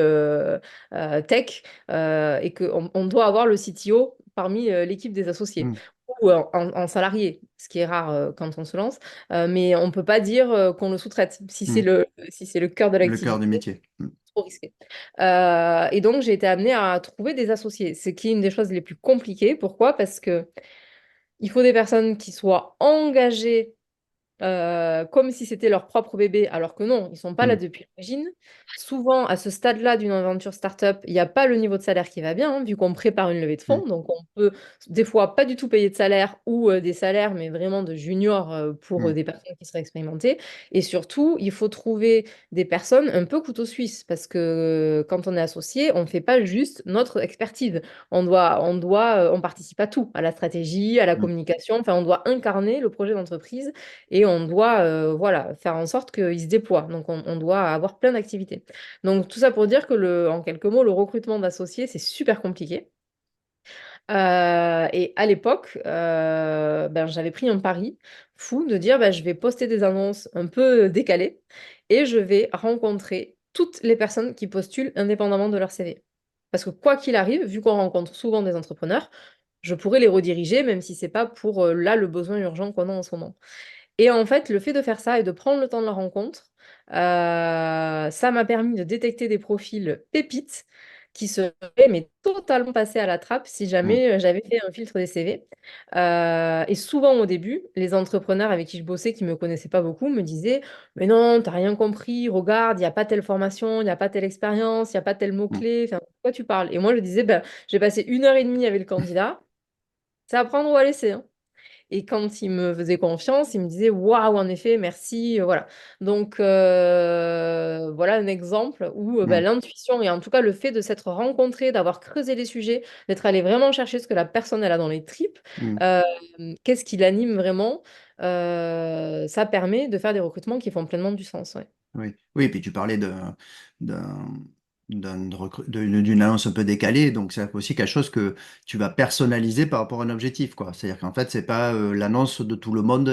tech, et qu'on doit avoir le CTO parmi l'équipe des associés mm, ou en salarié, ce qui est rare quand on se lance, mais on ne peut pas dire qu'on le sous-traite mm. si c'est le cœur de Le cœur du l'activité. métier. Mm, Trop risqué. Et donc, j'ai été amenée à trouver des associés, ce qui est une des choses les plus compliquées. Pourquoi? Parce que il faut des personnes qui soient engagées comme si c'était leur propre bébé, alors que non, ils sont pas là mm, depuis l'origine. Souvent, à ce stade-là d'une aventure startup, il n'y a pas le niveau de salaire qui va bien, hein, vu qu'on prépare une levée de mm, fonds. Donc, on peut des fois pas du tout payer de salaire ou des salaires, mais vraiment de juniors pour mm, des personnes qui seraient expérimentées. Et surtout, il faut trouver des personnes un peu couteau suisse, parce que quand on est associé, on ne fait pas juste notre expertise. On participe à tout, à la stratégie, à la mm. communication. Enfin, on doit incarner le projet d'entreprise et on doit voilà, faire en sorte qu'il se déploie. Donc, on doit avoir plein d'activités. Donc, tout ça pour dire que, en quelques mots, le recrutement d'associés, c'est super compliqué. Et à l'époque, ben, j'avais pris un pari fou de dire ben, je vais poster des annonces un peu décalées et je vais rencontrer toutes les personnes qui postulent indépendamment de leur CV. Parce que quoi qu'il arrive, vu qu'on rencontre souvent des entrepreneurs, je pourrais les rediriger, même si c'est pas pour là le besoin urgent qu'on a en ce moment. Et en fait, le fait de faire ça et de prendre le temps de la rencontre, ça m'a permis de détecter des profils pépites qui seraient mais totalement passés à la trappe si mm, jamais j'avais fait un filtre des CV. Et souvent au début, les entrepreneurs avec qui je bossais, qui me connaissaient pas beaucoup, me disaient: «Mais non, t'as rien compris, regarde, il n'y a pas telle formation, il n'y a pas telle expérience, il n'y a pas tel mm, mot-clé, enfin, de quoi tu parles?» Et moi, je disais: «Ben, j'ai passé 1 heure et demie avec le candidat, c'est à prendre ou à laisser, hein.» Et quand il me faisait confiance, il me disait: «Waouh, en effet, merci», voilà. Donc voilà un exemple où, bah, mm, l'intuition et en tout cas le fait de s'être rencontré, d'avoir creusé les sujets, d'être allé vraiment chercher ce que la personne elle a dans les tripes, mm. qu'est-ce qui l'anime vraiment, ça permet de faire des recrutements qui font pleinement du sens, ouais. Oui, oui, et puis tu parlais d'un, d'une annonce un peu décalée, donc c'est aussi quelque chose que tu vas personnaliser par rapport à un objectif, quoi. C'est-à-dire qu'en fait, c'est pas l'annonce de tout le monde,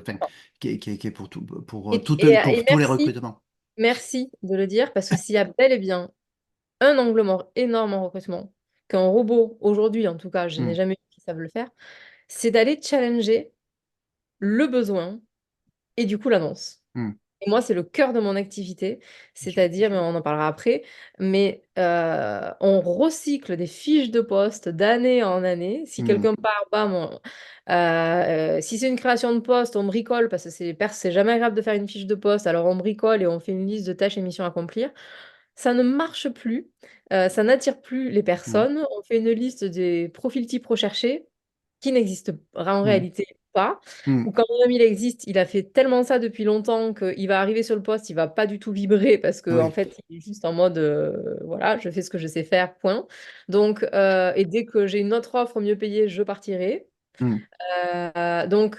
enfin, qui est pour tout, pour Et tous les merci, recrutements. merci de le dire parce que s'il y a bel et bien un angle mort énorme en recrutement, qu'un robot, aujourd'hui en tout cas, je n'ai Mm, jamais vu qui savent le faire, c'est d'aller challenger le besoin et du coup l'annonce. mm, Et moi, c'est le cœur de mon activité, je- c'est-à-dire, mais on en parlera après, mais on recycle des fiches de poste d'année en année. Si mm, quelqu'un part, bam, si c'est une création de poste, on bricole, parce que c'est jamais agréable de faire une fiche de poste, alors on bricole et on fait une liste de tâches et missions à accomplir. Ça ne marche plus, ça n'attire plus les mm, personnes. On fait une liste des profils types recherchés qui n'existe en mm, réalité pas, ou mm, quand même il existe, il a fait tellement ça depuis longtemps qu'il va arriver sur le poste, il va pas du tout vibrer parce que en oui, fait il est juste en mode voilà, je fais ce que je sais faire, point. Donc et dès que j'ai une autre offre mieux payée, je partirai. mm, Donc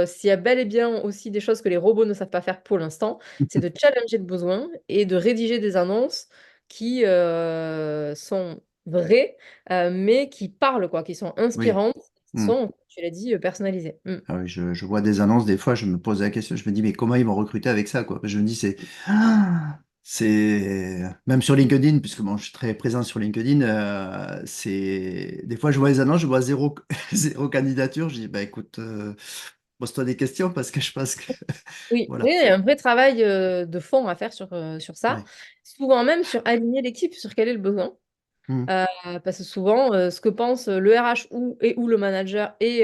s'il y a bel et bien aussi des choses que les robots ne savent pas faire pour l'instant, c'est de challenger le besoin et de rédiger des annonces qui sont vraies, mais qui parlent, quoi, qui sont oui. inspirantes, qui Mm. sont, comme tu l'as dit, personnalisées. Mm. Ah oui, je vois des annonces, des fois, je me pose la question, je me dis, mais comment ils vont recruter avec ça, quoi? Je me dis, c'est, même sur LinkedIn, puisque bon, je suis très présent sur LinkedIn, des fois, je vois les annonces, je vois zéro, zéro candidature, je dis, bah écoute, pose-toi des questions parce que je pense que, Oui, oui, voilà. il y a un vrai travail de fond à faire sur ça, Ouais. souvent même sur aligner l'équipe sur quel est le besoin. Mm, Euh, Parce que souvent, ce que pense le RH ou le manager et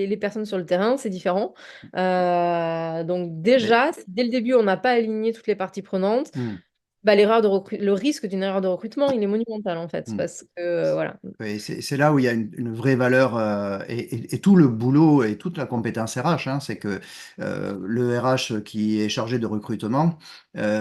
les personnes sur le terrain, c'est différent. Donc mais, déjà, si dès le début, on n'a pas aligné toutes les parties prenantes, mm, bah, le risque d'une erreur de recrutement, il est monumental en fait. mm. Parce que, voilà. Oui, c'est là où il y a une vraie valeur et tout le boulot et toute la compétence RH, hein, c'est que le RH qui est chargé de recrutement,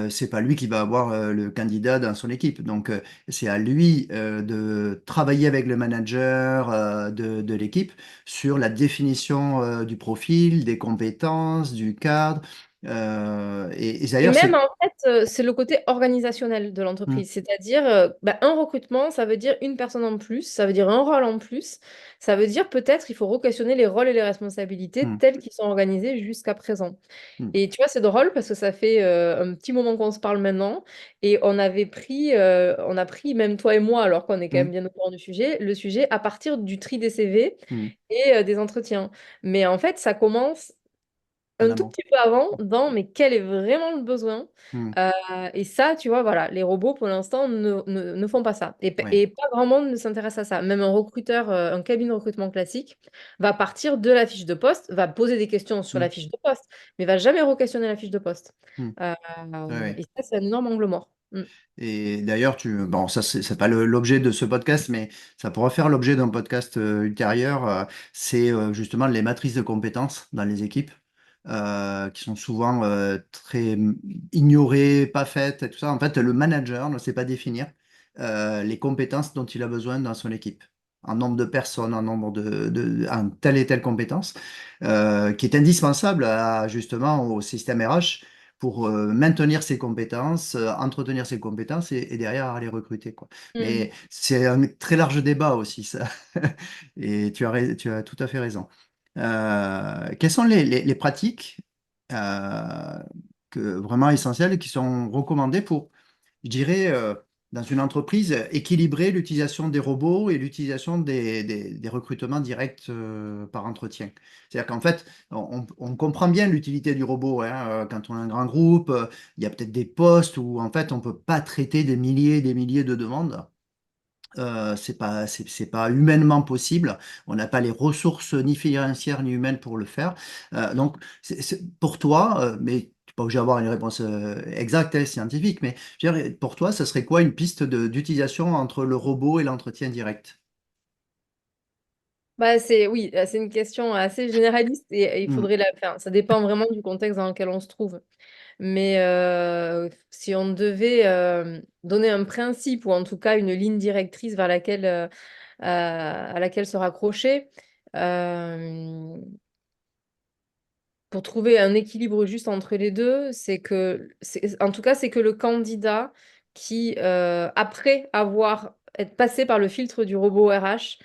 c'est pas lui qui va avoir le candidat dans son équipe. Donc c'est à lui de travailler avec le manager de l'équipe sur la définition du profil, des compétences, du cadre. Et Et d'ailleurs, même, c'est... en fait, c'est le côté organisationnel de Mm, l'entreprise. C'est-à-dire, bah, un recrutement, ça veut dire une personne en plus, ça veut dire un rôle en plus. Ça veut dire peut-être il faut re-questionner les rôles et les responsabilités mm, tels qu'ils sont organisés jusqu'à présent. mm, Et tu vois, c'est drôle parce que ça fait un petit moment qu'on se parle maintenant et on a pris, même toi et moi, alors qu'on est quand même mm, bien au courant du sujet, le sujet à partir du tri des CV mm. et des entretiens. Mais en fait, ça commence En un tout amont. petit peu avant dans mais quel est vraiment le besoin? Mm, Euh, et ça, tu vois, voilà, les robots pour l'instant ne font pas ça. ouais. Et pas grand monde ne s'intéresse à ça. Même un recruteur, un cabinet de recrutement classique va partir de la fiche de poste, va poser des questions sur la Mm, fiche de poste, mais va jamais re-questionner la fiche de poste. mm. Euh, Ouais, ouais. et ça, c'est un énorme angle mort. Mm. Et d'ailleurs, bon, ça, c'est pas l'objet de ce podcast, mais ça pourra faire l'objet d'un podcast ultérieur. C'est justement les matrices de compétences dans les équipes, qui sont souvent très ignorées, pas faites, et tout ça. En fait, le manager ne sait pas définir les compétences dont il a besoin dans son équipe. En nombre de personnes, en nombre en telle et telle compétence, qui est indispensable justement au système RH pour maintenir ses compétences, entretenir ses compétences et derrière aller recruter, quoi. Mm. Mais c'est un très large débat aussi, ça. Et tu as tout à fait raison. Quelles sont les pratiques euh, vraiment essentielles qui sont recommandées pour, je dirais, dans une entreprise, équilibrer l'utilisation des robots et l'utilisation des recrutements directs par entretien. C'est-à-dire qu'en fait, on comprend bien l'utilité du robot, hein, quand on a un grand groupe, il y a peut-être des postes où en fait on ne peut pas traiter des milliers de demandes. C'est pas humainement possible. On n'a pas les ressources ni financières ni humaines pour le faire. Donc, pour toi, mais tu n'es pas obligé d'avoir une réponse exacte, hein, scientifique, mais je veux dire, pour toi, ce serait quoi une piste d'utilisation entre le robot et l'entretien direct? Bah, oui, c'est une question assez généraliste et il Hmm, faudrait enfin, ça dépend vraiment du contexte dans lequel on se trouve. Mais si on devait donner un principe ou en tout cas une ligne directrice vers laquelle, à laquelle se raccrocher, euh, pour trouver un équilibre juste entre les deux, en tout cas, c'est que le candidat qui, après avoir être passé par le filtre du robot RH,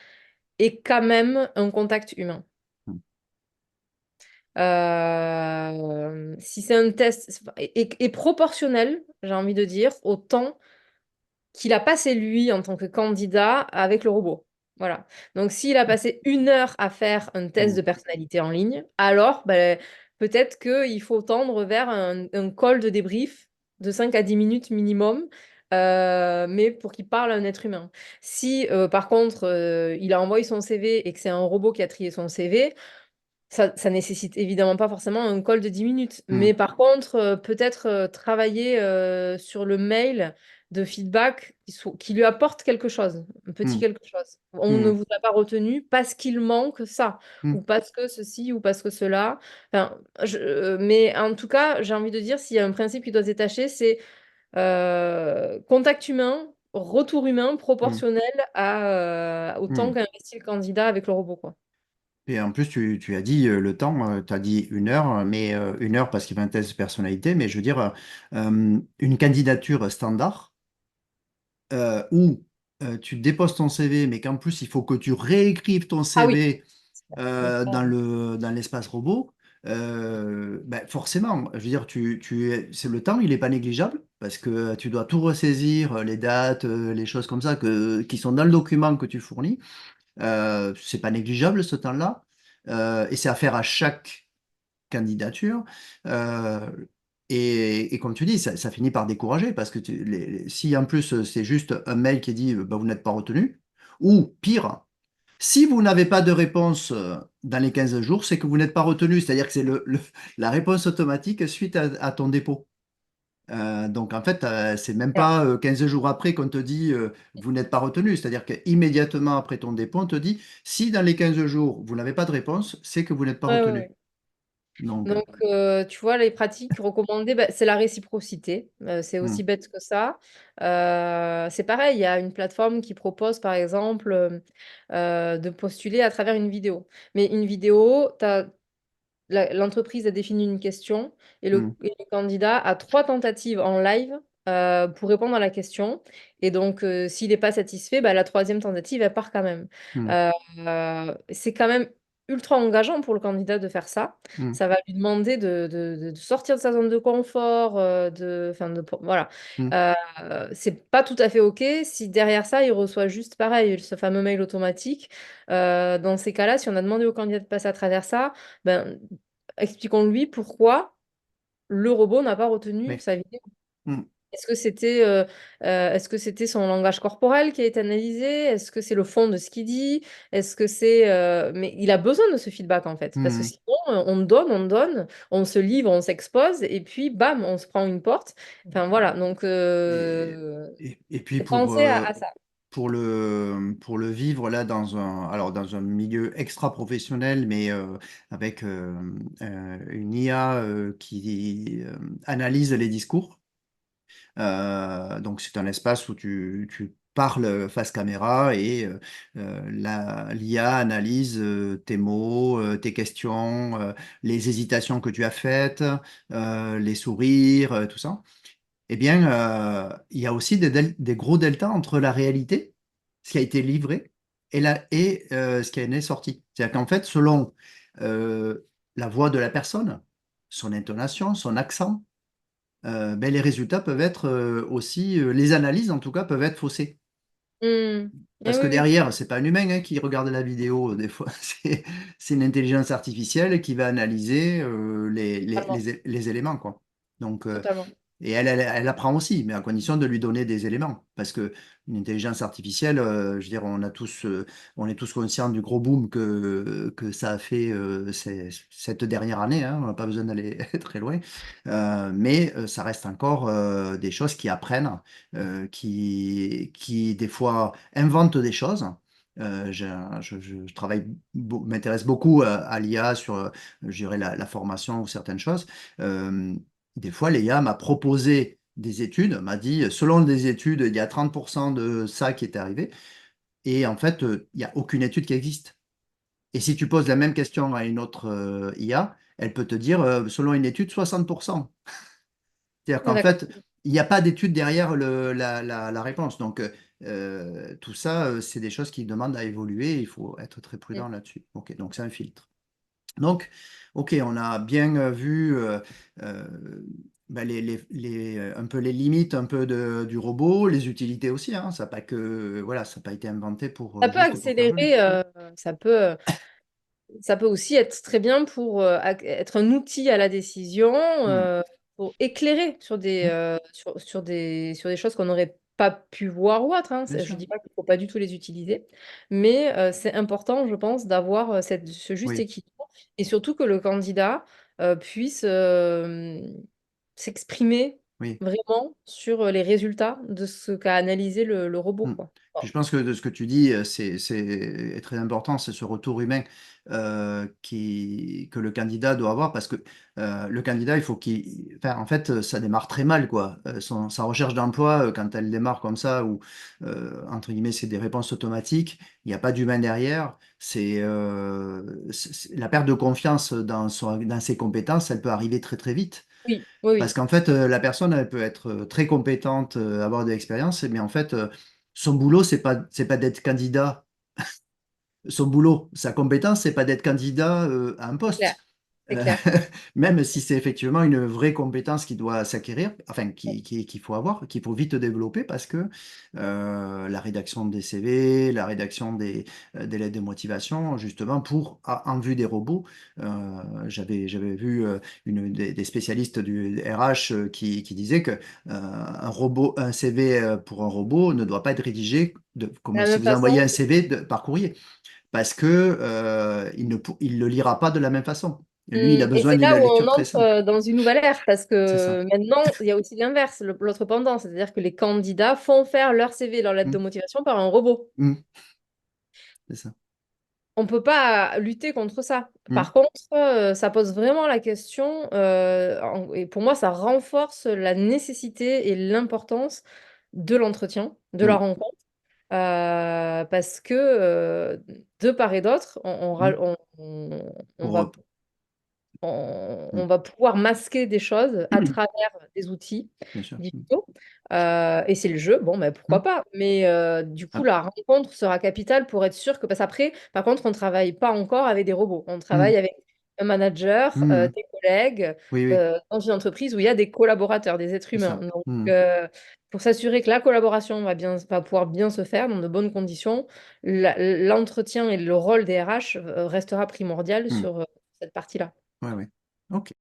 ait quand même un contact humain. hmm, Si c'est un test et proportionnel, j'ai envie de dire, au temps qu'il a passé lui en tant que candidat avec le robot. Voilà. Donc, s'il a passé 1 heure à faire un test hmm, de personnalité en ligne, alors ben, peut-être qu'il faut tendre vers un call de débrief de 5 à 10 minutes minimum, mais pour qu'il parle à un être humain. Si, par contre, il a envoyé son CV et que c'est un robot qui a trié son CV, ça nécessite évidemment pas forcément un call de 10 minutes, hmm, mais par contre, peut-être travailler sur le mail de feedback qui lui apporte quelque chose, un petit hmm, quelque chose. On ne hmm, vous a pas retenu parce qu'il manque ça, hmm, ou parce que ceci, ou parce que cela. Enfin, mais en tout cas, j'ai envie de dire, s'il y a un principe qui doit se détacher, c'est contact humain, retour humain hmm, proportionnel au temps hmm. qu'a investi le candidat avec le robot, quoi. Et en plus, tu as dit le temps, tu as dit 1 heure, mais 1 heure parce qu'il y avait un test de personnalité, mais je veux dire, une candidature standard où tu déposes ton CV, mais qu'en plus, il faut que tu réécrives ton Ah oui. CV Donc, dans l'espace robot, ben forcément, je veux dire, c'est le temps, il n'est pas négligeable parce que tu dois tout ressaisir, les dates, les choses comme ça qui sont dans le document que tu fournis. C'est pas négligeable ce temps-là. Et c'est à faire à chaque candidature. Euh, et comme tu dis, ça finit par décourager parce que si en plus c'est juste un mail qui dit bah, vous n'êtes pas retenu, ou pire, si vous n'avez pas de réponse dans les 15 jours, c'est que vous n'êtes pas retenu, c'est-à-dire que c'est la réponse automatique suite à ton dépôt. Donc en fait, c'est même voilà. pas 15 jours après qu'on te dit vous n'êtes pas retenu, c'est-à-dire qu'immédiatement après ton dépôt, on te dit si dans les 15 jours vous n'avez pas de réponse, c'est que vous n'êtes pas Ouais, ouais, retenu. ouais. Donc, Donc, tu vois, les pratiques recommandées, bah, c'est la réciprocité. C'est aussi hmm, bête que ça. C'est pareil, il y a une plateforme qui propose, par exemple, de postuler à travers une vidéo. Mais une vidéo, l'entreprise a défini une question et hmm, le candidat a 3 tentatives en live pour répondre à la question. Et donc, s'il n'est pas satisfait, bah, la troisième tentative, elle part quand même. hmm, C'est quand même ultra engageant pour le candidat de faire ça. hmm, Ça va lui demander de sortir de sa zone de confort, enfin, voilà. hmm, Euh, c'est pas tout à fait OK si derrière ça, il reçoit juste pareil, ce fameux mail automatique. Dans ces cas-là, si on a demandé au candidat de passer à travers ça, ben, expliquons-lui pourquoi le robot n'a pas retenu mais, sa vidéo. hmm, Est-ce que c'était son langage corporel qui a été analysé? Est-ce que c'est le fond de ce qu'il dit? Est-ce que c'est mais il a besoin de ce feedback en fait, parce que hmm. sinon on donne, on se livre, on s'expose et puis bam, on se prend une porte. Enfin voilà, donc Et puis pensez à ça. pour le vivre là alors dans un milieu extra-professionnel, mais avec une IA qui analyse les discours. Donc c'est un espace où tu parles face caméra et l'IA analyse tes mots, tes questions, les hésitations que tu as faites, les sourires, tout ça. Eh bien, il y a aussi des gros deltas entre la réalité, ce qui a été livré, et ce qui en est sorti. C'est-à-dire qu'en fait, selon euh, la voix de la personne, son intonation, son accent, ben, les résultats peuvent être aussi, les analyses en tout cas, peuvent être faussées. Mmh. Eh Parce que oui, oui, derrière, c'est pas un humain qui regarde la vidéo, des fois, c'est une intelligence artificielle qui va analyser totalement, les éléments, quoi. Donc, totalement. et elle apprend aussi, mais à condition de lui donner des éléments. Parce que une intelligence artificielle, je veux dire, on est tous conscients du gros boom que ça a fait cette dernière année, hein, on n'a pas besoin d'aller très loin. Mais ça reste encore des choses qui apprennent, qui des fois inventent des choses. Je travaille, m'intéresse beaucoup à l'IA sur, je dirais, la formation ou certaines choses. Euh, des fois, l'IA m'a proposé des études, m'a dit, selon des études, il y a 30% de ça qui est arrivé. Et en fait, il n'y a aucune étude qui existe. Et si tu poses la même question à une autre IA, elle peut te dire, selon une étude, 60%. C'est-à-dire Ah qu'en d'accord. fait, il n'y a pas d'étude derrière la réponse. Donc, tout ça, c'est des choses qui demandent à évoluer. Il faut être très Mmh. prudent là-dessus. OK, donc c'est un filtre. Donc, OK, on a bien vu euh, ben, un peu les limites un peu du robot, les utilités aussi. Hein. Ça n'a pas que, voilà, ça n'a pas été inventé pour Ça peut juste pour faire joli. accélérer, ça peut, ça peut aussi être très bien pour être un outil à la décision, Hmm, pour éclairer hmm, sur des choses qu'on n'aurait pas pu voir ou autre, hein. bien Je sûr. dis pas qu'il ne faut pas du tout les utiliser, mais c'est important, je pense, d'avoir ce juste Oui, équilibre et surtout que le candidat puisse s'exprimer oui. vraiment sur les résultats de ce qu'a analysé le robot, Mm. quoi. Puis je pense que de ce que tu dis, c'est très important, c'est ce retour humain que le candidat doit avoir, parce que le candidat, il faut qu'il... Enfin, en fait, ça démarre très mal, quoi. Sa recherche d'emploi, quand elle démarre comme ça, où, entre guillemets, c'est des réponses automatiques, il n'y a pas d'humain derrière, la perte de confiance dans ses compétences, elle peut arriver très, très vite. Oui, oui, Parce oui, qu'en fait, la personne, elle peut être très compétente, avoir de l'expérience, mais en fait, son boulot, c'est pas d'être candidat. Son boulot, sa compétence, c'est pas d'être candidat à un c'est clair, poste. c'est Euh, clair. même si c'est effectivement une vraie compétence qui doit s'acquérir, enfin, qu'il faut avoir, qu'il faut vite développer parce que la rédaction des CV, la rédaction des lettres de motivation, justement, en vue des robots, j'avais vu des spécialistes du RH qui disaient que un CV pour un robot ne doit pas être rédigé De comme la si même vous envoyiez façon, un CV par courrier parce que il le lira pas de la même façon. Lui, il a et besoin c'est d'une là où on lecture très entre simple. dans une nouvelle ère, parce C'est ça. que maintenant, il y a aussi l'inverse, l'autre pendant, c'est-à-dire que les candidats font faire leur CV, leur lettre de Mm. motivation par un robot. Mm. C'est ça. On ne peut pas lutter contre ça. Mm. Par contre, ça pose vraiment la question, et pour moi, ça renforce la nécessité et l'importance de l'entretien, de la Mm. rencontre, parce que de part et d'autre, Mm. on Pour, va on mm. va pouvoir masquer des choses à travers des outils Bien sûr. Mm. digitaux. Et c'est le jeu, bon, ben, pourquoi Mm. pas. Mais du coup, Ah. la rencontre sera capitale pour être sûr que... Parce qu'après, par contre, on ne travaille pas encore avec des robots. On travaille Mm. avec un manager, Mm. des collègues, Oui, oui, dans une entreprise où il y a des collaborateurs, des êtres c'est humains. ça. Donc, Mm. pour s'assurer que la collaboration va pouvoir bien se faire dans de bonnes conditions, l'entretien et le rôle des RH restera primordial Mm. sur cette partie-là. Ouais, ouais. OK.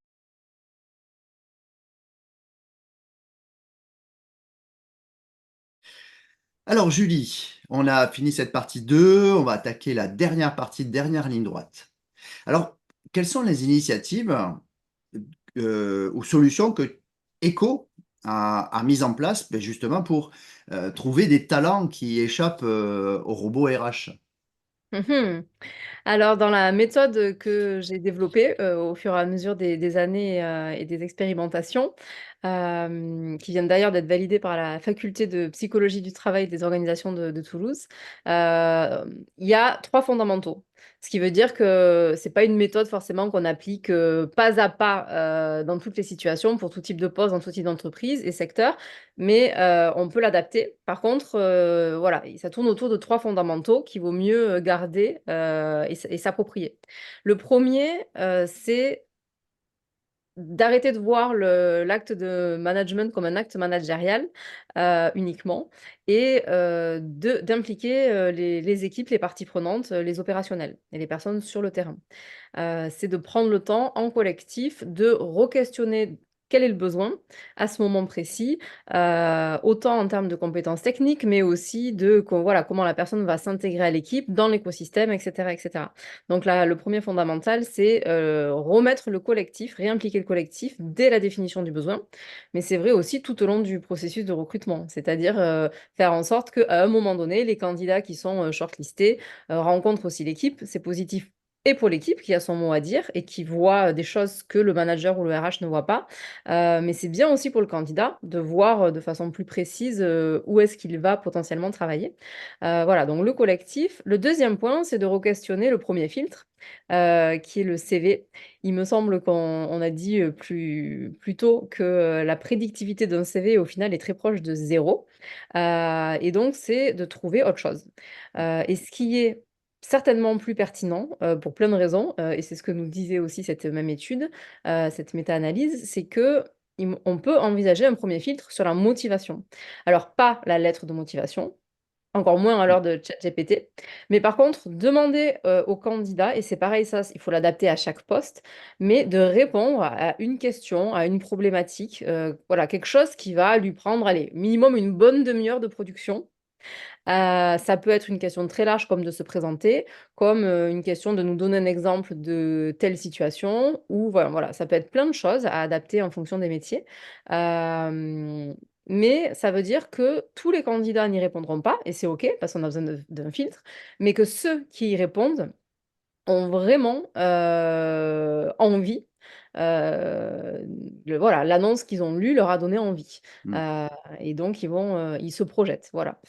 Alors, Julie, on a fini cette partie 2. On va attaquer la dernière partie, dernière ligne droite. Alors, quelles sont les initiatives ou solutions que Echo a mises en place ben, justement pour trouver des talents qui échappent aux robots RH? Mhm. Alors, dans la méthode que j'ai développée au fur et à mesure des années et des expérimentations, qui viennent d'ailleurs d'être validées par la faculté de psychologie du travail des organisations de Toulouse, il y a trois fondamentaux. Ce qui veut dire que c'est pas une méthode forcément qu'on applique pas à pas dans toutes les situations, pour tout type de poste, dans tout type d'entreprise et secteur, mais on peut l'adapter. Par contre, voilà, ça tourne autour de trois fondamentaux qu'il vaut mieux garder et s'approprier. Le premier, c'est d'arrêter de voir l'acte de management comme un acte managérial uniquement et d'impliquer les équipes, les parties prenantes, les opérationnels et les personnes sur le terrain. C'est de prendre le temps en collectif de re-questionner quel est le besoin à ce moment précis, autant en termes de compétences techniques, mais aussi de voilà, comment la personne va s'intégrer à l'équipe, dans l'écosystème, etc., etc. Donc là, le premier fondamental, c'est remettre le collectif, réimpliquer le collectif dès la définition du besoin. Mais c'est vrai aussi tout au long du processus de recrutement, c'est-à-dire faire en sorte qu'à un moment donné, les candidats qui sont shortlistés rencontrent aussi l'équipe. C'est positif et pour l'équipe qui a son mot à dire et qui voit des choses que le manager ou le RH ne voit pas. Mais c'est bien aussi pour le candidat de voir de façon plus précise où est-ce qu'il va potentiellement travailler. Voilà, donc le collectif. Le deuxième point, c'est de re-questionner le premier filtre, qui est le CV. Il me semble qu'on a dit plus tôt que la prédictivité d'un CV, au final, est très proche de zéro. Et donc, c'est de trouver autre chose. Et ce qui est certainement plus pertinent pour plein de raisons, et c'est ce que nous disait aussi cette même étude, cette méta-analyse, c'est que on peut envisager un premier filtre sur la motivation. Alors, pas la lettre de motivation, encore moins à Mmh. l'heure de ChatGPT. Mais par contre, demander aux candidats, et c'est pareil, ça, il faut l'adapter à chaque poste, mais de répondre à une question, à une problématique, voilà, quelque chose qui va lui prendre, allez, minimum une bonne demi-heure de production. Ça peut être une question très large comme de se présenter, comme une question de nous donner un exemple de telle situation, ou voilà, voilà, ça peut être plein de choses à adapter en fonction des métiers. Euh, mais ça veut dire que tous les candidats n'y répondront pas, et c'est OK, parce qu'on a besoin d'un filtre, mais que ceux qui y répondent ont vraiment envie. euh, voilà, l'annonce qu'ils ont lue leur a donné envie. Mmh. Euh, et donc, ils se projettent. Voilà.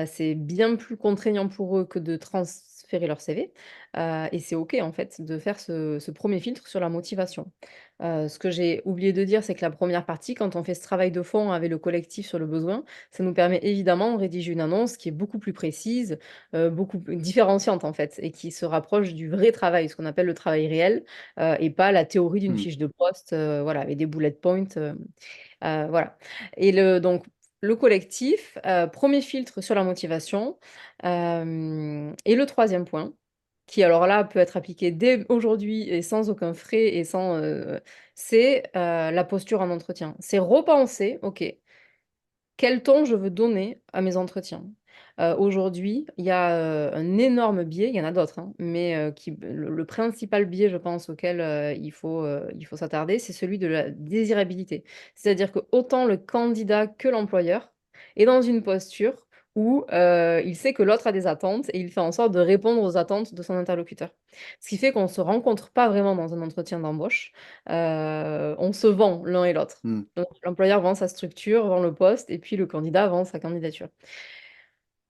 C'est bien plus contraignant pour eux que de transférer leur CV. Et c'est OK, en fait, de faire ce premier filtre sur la motivation. Ce que j'ai oublié de dire, c'est que la première partie, quand on fait ce travail de fond avec le collectif sur le besoin, ça nous permet évidemment de rédiger une annonce qui est beaucoup plus précise, beaucoup plus différenciante en fait, et qui se rapproche du vrai travail, ce qu'on appelle le travail réel, et pas la théorie d'une Mmh. fiche de poste, voilà, avec des bullet points, voilà. Et le collectif, 1er filtre sur la motivation, et le troisième point, qui alors là peut être appliqué dès aujourd'hui et sans aucun frais et sans, c'est, la posture en entretien. C'est repenser, OK, quel ton je veux donner à mes entretiens? Aujourd'hui, il y a, un énorme biais, il y en a d'autres, hein, mais le principal biais, je pense, auquel, il faut s'attarder, c'est celui de la désirabilité. C'est-à-dire que autant le candidat que l'employeur est dans une posture où, il sait que l'autre a des attentes et il fait en sorte de répondre aux attentes de son interlocuteur. Ce qui fait qu'on ne se rencontre pas vraiment dans un entretien d'embauche, on se vend l'un et l'autre. Mmh. Donc l'employeur vend sa structure, vend le poste et puis le candidat vend sa candidature.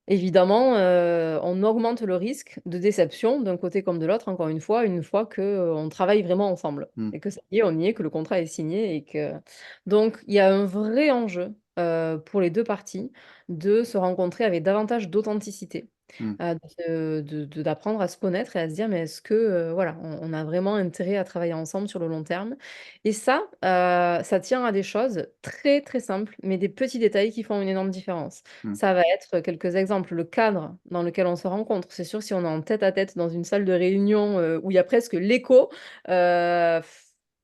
Évidemment, on augmente le risque de déception d'un côté comme de l'autre, encore une fois que, on travaille vraiment ensemble Mmh. et que ça y est, on y est, que le contrat est signé et que donc il y a un vrai enjeu, pour les 2 parties de se rencontrer avec davantage d'authenticité, Mmh. d'apprendre à se connaître et à se dire: «Mais est-ce que, voilà, on a vraiment intérêt à travailler ensemble sur le long terme?» Et ça tient à des choses très, très simples, mais des petits détails qui font une énorme différence. Mmh. Ça va être quelques exemples, le cadre dans lequel on se rencontre. C'est sûr, si on est en tête-à-tête dans une salle de réunion, où il y a presque l'écho, heu,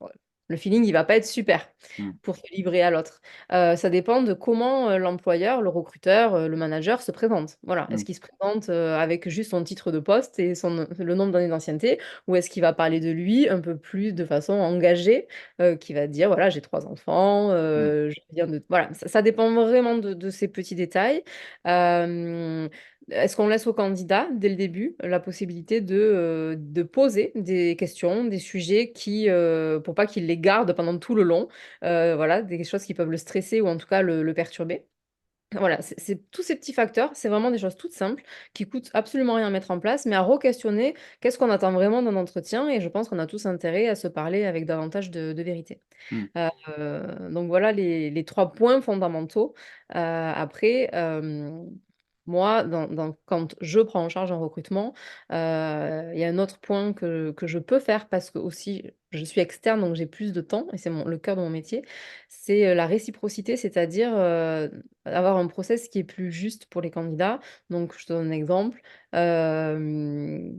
ouais, le feeling, il va pas être super Mmh. pour se livrer à l'autre. Ça dépend de comment, l'employeur, le recruteur, le manager se présente. Voilà. Mmh. Est-ce qu'il se présente, avec juste son titre de poste et le nombre d'années d'ancienneté? Ou est-ce qu'il va parler de lui un peu plus de façon engagée, qui va dire: «Voilà, j'ai 3 enfants, Mmh. je viens de» voilà, ça dépend vraiment de ces petits détails. Hem, Est-ce qu'on laisse au candidat, dès le début, la possibilité de poser des questions, des sujets pour pas qu'il les garde pendant tout le long, voilà, des choses qui peuvent le stresser ou en tout cas le perturber. Voilà, c'est tous ces petits facteurs, c'est vraiment des choses toutes simples qui coûtent absolument rien à mettre en place, mais à re-questionner qu'est-ce qu'on attend vraiment d'un entretien et je pense qu'on a tous intérêt à se parler avec davantage de vérité. Mmh. Donc voilà les 3 points fondamentaux. Après, moi, quand je prends en charge un recrutement, il y a un autre point que je peux faire parce que aussi je suis externe, donc j'ai plus de temps et c'est le cœur de mon métier, c'est la réciprocité, c'est-à-dire avoir un process qui est plus juste pour les candidats. Donc, je te donne un exemple. euh,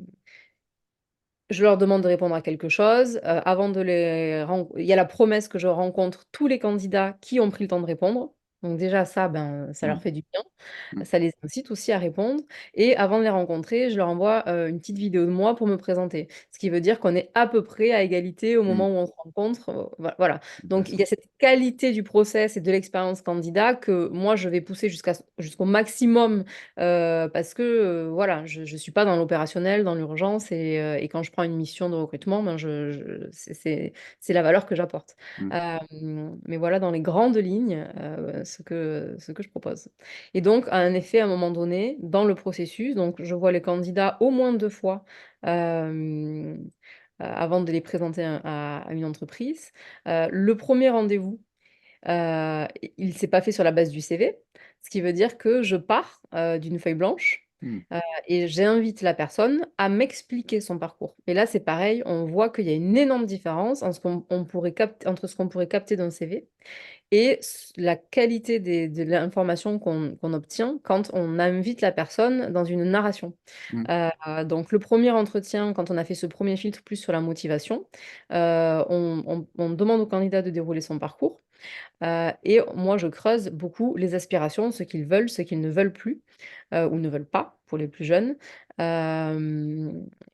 je leur demande de répondre à quelque chose. Avant de il y a la promesse que je rencontre tous les candidats qui ont pris le temps de répondre. Donc déjà ça, ben, ça leur Mm, fait du bien. mm, Ça les incite aussi à répondre. Et avant de les rencontrer, je leur envoie une petite vidéo de moi pour me présenter. Ce qui veut dire qu'on est à peu près à égalité au moment mm, où on se rencontre. Voilà. Donc il y intéressant. a cette qualité du process et de l'expérience candidat que moi, je vais pousser jusqu'au maximum parce que voilà, je ne suis pas dans l'opérationnel, dans l'urgence et quand je prends une mission de recrutement, ben c'est la valeur que j'apporte. Mm, Mais voilà, dans les grandes lignes, ce que je propose. Et donc, en effet, à un moment donné, dans le processus, donc je vois les candidats au moins 2 fois avant de les présenter à une entreprise. Le premier rendez-vous, il ne s'est pas fait sur la base du CV, ce qui veut dire que je pars d'une feuille blanche mm, et j'invite la personne à m'expliquer son parcours. Et là, c'est pareil, on voit qu'il y a une énorme différence entre ce qu'on pourrait capter d'un CV et la qualité de l'information qu'on obtient quand on invite la personne dans une narration. mm, Donc, le premier entretien, quand on a fait ce premier filtre plus sur la motivation, on demande au candidat de dérouler son parcours. Et moi, je creuse beaucoup les aspirations, ce qu'ils veulent, ce qu'ils ne veulent plus ou ne veulent pas pour les plus jeunes.